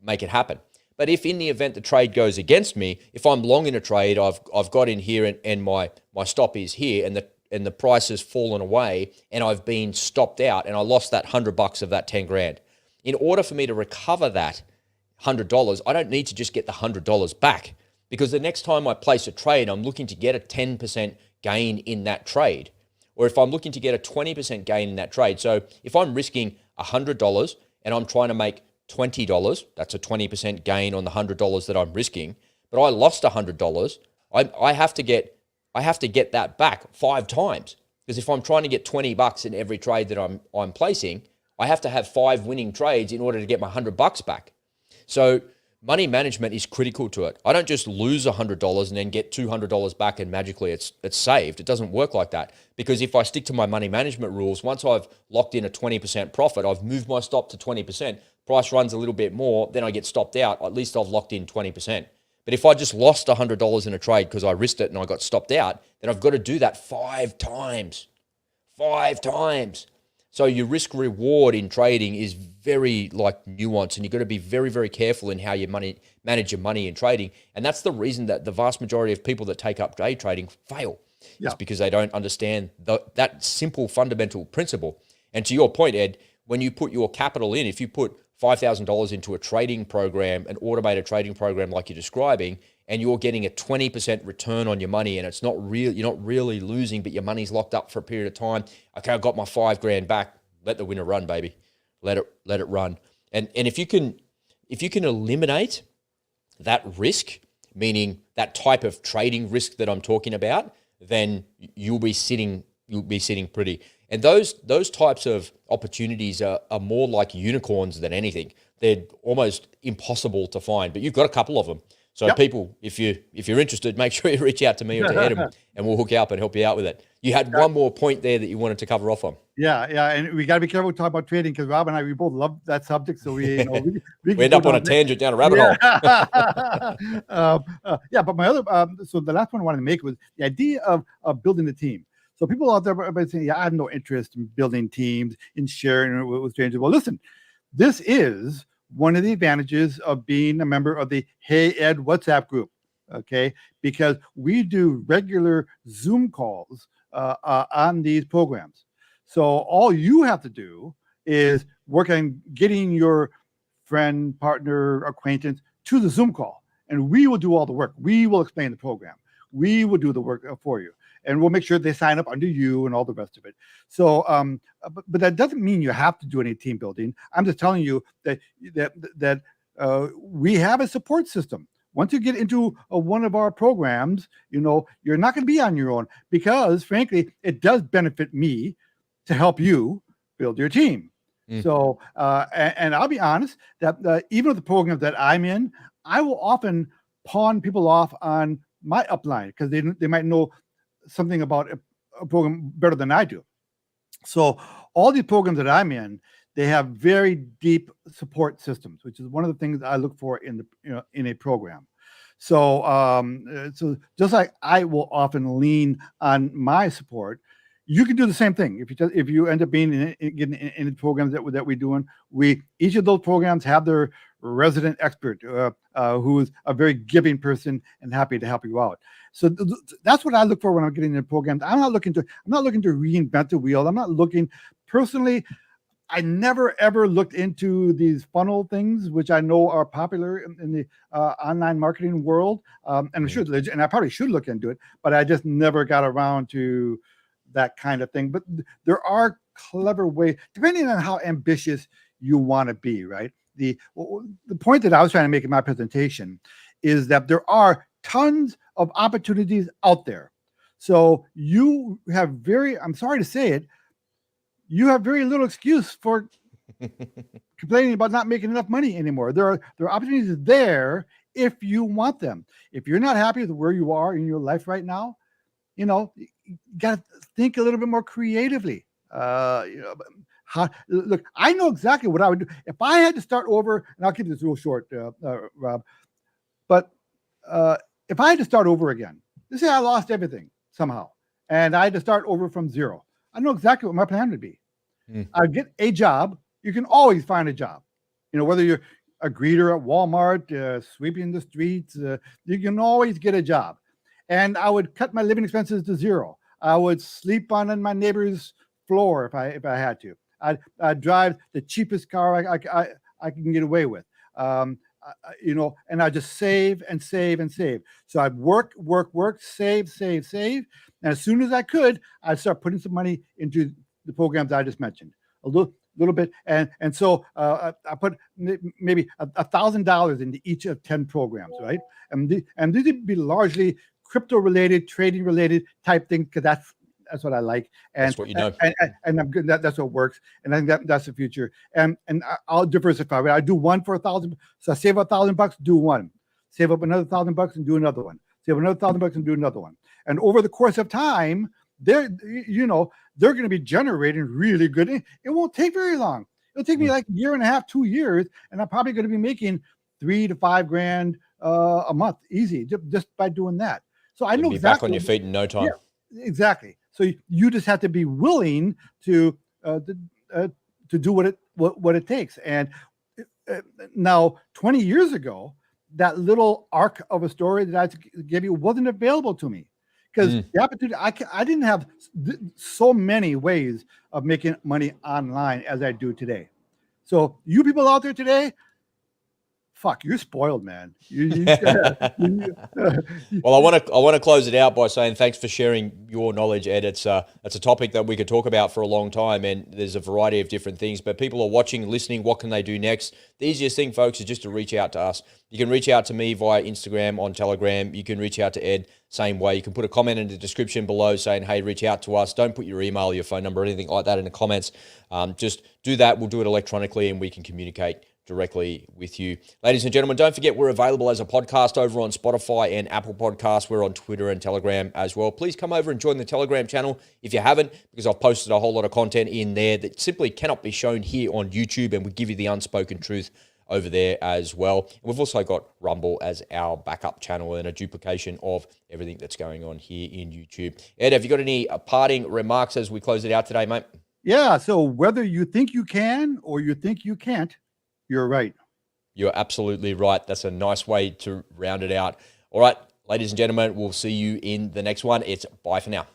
make it happen. But if in the event the trade goes against me, if I'm long in a trade, I've got in here and my stop is here, and the price has fallen away, and I've been stopped out, and I lost that $100 of that 10 grand. In order for me to recover that $100, I don't need to just get the $100 back, because the next time I place a trade, I'm looking to get a 10% gain in that trade. Or if I'm looking to get a 20% gain in that trade. So if I'm risking $100 and I'm trying to make $20, that's a 20% gain on the $100 that I'm risking, but I lost $100, I have to get that back 5 times. Because if I'm trying to get $20 in every trade that I'm placing, I have to have 5 winning trades in order to get my $100 back. So money management is critical to it. I don't just lose $100 and then get $200 back and magically it's saved. It doesn't work like that. Because if I stick to my money management rules, once I've locked in a 20% profit, I've moved my stop to 20%, price runs a little bit more, then I get stopped out, at least I've locked in 20%. But if I just lost $100 in a trade because I risked it and I got stopped out, then I've got to do that 5 times. 5 times. So your risk reward in trading is very nuanced, and you've got to be very, very careful in how you manage your money in trading. And that's the reason that the vast majority of people that take up day trading fail. Yeah. It's because they don't understand that simple fundamental principle. And to your point, Ed, when you put your capital in, if you put $5,000 into a trading program, an automated trading program like you're describing, and you're getting a 20% return on your money, and it's not real, you're not really losing, but your money's locked up for a period of time. Okay, I got my 5 grand back. Let the winner run, baby. Let it run. And if you can eliminate that risk, meaning that type of trading risk that I'm talking about, then you'll be sitting pretty. And those types of opportunities are more like unicorns than anything. They're almost impossible to find, but you've got a couple of them. So people, if you're interested, make sure you reach out to me or to Adam, and we'll hook you up and help you out with it. You had one more point there that you wanted to cover off on. Yeah, and we got to be careful to talk about trading, because Rob and I, we both love that subject. So we end up on a tangent down a rabbit hole. But my other, so the last one I wanted to make was the idea of building a team. So people out there are saying, I have no interest in building teams, in sharing with strangers. Well, listen, this is one of the advantages of being a member of the Hey Ed WhatsApp group, okay? Because we do regular Zoom calls on these programs. So all you have to do is work on getting your friend, partner, acquaintance to the Zoom call, and we will do all the work. We will explain the program. We will do the work for you, and we'll make sure they sign up under you and all the rest of it. So, but that doesn't mean you have to do any team building. I'm just telling you that we have a support system. Once you get into one of our programs, you're not going to be on your own, because frankly, it does benefit me to help you build your team. So, and I'll be honest that even with the programs that I'm in, I will often pawn people off on my upline, because they might know something about a program better than I do. So all these programs that I'm in, they have very deep support systems, which is one of the things I look for in a program. So, so just like I will often lean on my support, you can do the same thing. If you end up being in the programs that we're doing, each of those programs have their resident expert who is a very giving person and happy to help you out. So that's what I look for when I'm getting into programs. I'm not looking to reinvent the wheel. I'm not looking personally. I never ever looked into these funnel things, which I know are popular in the online marketing world, and I'm sure, and I probably should look into it, but I just never got around to that kind of thing. But there are clever ways, depending on how ambitious you want to be, right? The point that I was trying to make in my presentation is that there are tons of opportunities out there. So you have I'm sorry to say it, you have very little excuse for complaining about not making enough money anymore. There are opportunities there if you want them. If you're not happy with where you are in your life right now, you got to think a little bit more creatively. Look, I know exactly what I would do if I had to start over, and I'll keep this real short, Rob. But if I had to start over again, let's say I lost everything somehow, and I had to start over from zero, I know exactly what my plan would be. I'd get a job. You can always find a job. Whether you're a greeter at Walmart, sweeping the streets, you can always get a job. And I would cut my living expenses to zero. I would sleep on my neighbor's floor if I had to. I'd drive the cheapest car I can get away with. And I just save and save and save. So I'd work, save. And as soon as I could, I'd start putting some money into the programs I just mentioned. A little bit. And so I put maybe $1,000 into each of 10 programs, right? And these would be largely crypto related, trading related type thing, because that's what I like. And that's what you know. And I'm good. That's what works. And I think that's the future. And I'll diversify. Right? I do one for $1,000. So I save $1,000, do one. Save up another $1,000 and do another one. Save another $1,000 and do another one. And over the course of time, they're going to be generating really good. It won't take very long. It'll take me like a year and a half, 2 years, and I'm probably going to be making $3,000 to $5,000 a month, easy, just by doing that. So I know be exactly back on your feet in no time. Yeah, exactly. So you just have to be willing to do what it takes. And now, 20 years ago, that little arc of a story that I gave you wasn't available to me. Because the opportunity, I didn't have so many ways of making money online as I do today. So you people out there today, fuck, you're spoiled, man. Well, I want to close it out by saying thanks for sharing your knowledge, Ed. It's a topic that we could talk about for a long time, and there's a variety of different things. But people are watching, listening. What can they do next? The easiest thing, folks, is just to reach out to us. You can reach out to me via Instagram, on Telegram. You can reach out to Ed same way. You can put a comment in the description below saying, hey, reach out to us. Don't put your email, your phone number, or anything like that in the comments. Just do that. We'll do it electronically, and we can communicate directly with you. Ladies and gentlemen, don't forget we're available as a podcast over on Spotify and Apple Podcasts. We're on Twitter and Telegram as well. Please come over and join the Telegram channel if you haven't, because I've posted a whole lot of content in there that simply cannot be shown here on YouTube, and we give you the unspoken truth over there as well. We've also got Rumble as our backup channel and a duplication of everything that's going on here in YouTube. Ed, have you got any parting remarks as we close it out today, mate? Yeah, so whether you think you can or you think you can't, you're right. You're absolutely right. That's a nice way to round it out. All right, ladies and gentlemen, we'll see you in the next one. It's bye for now.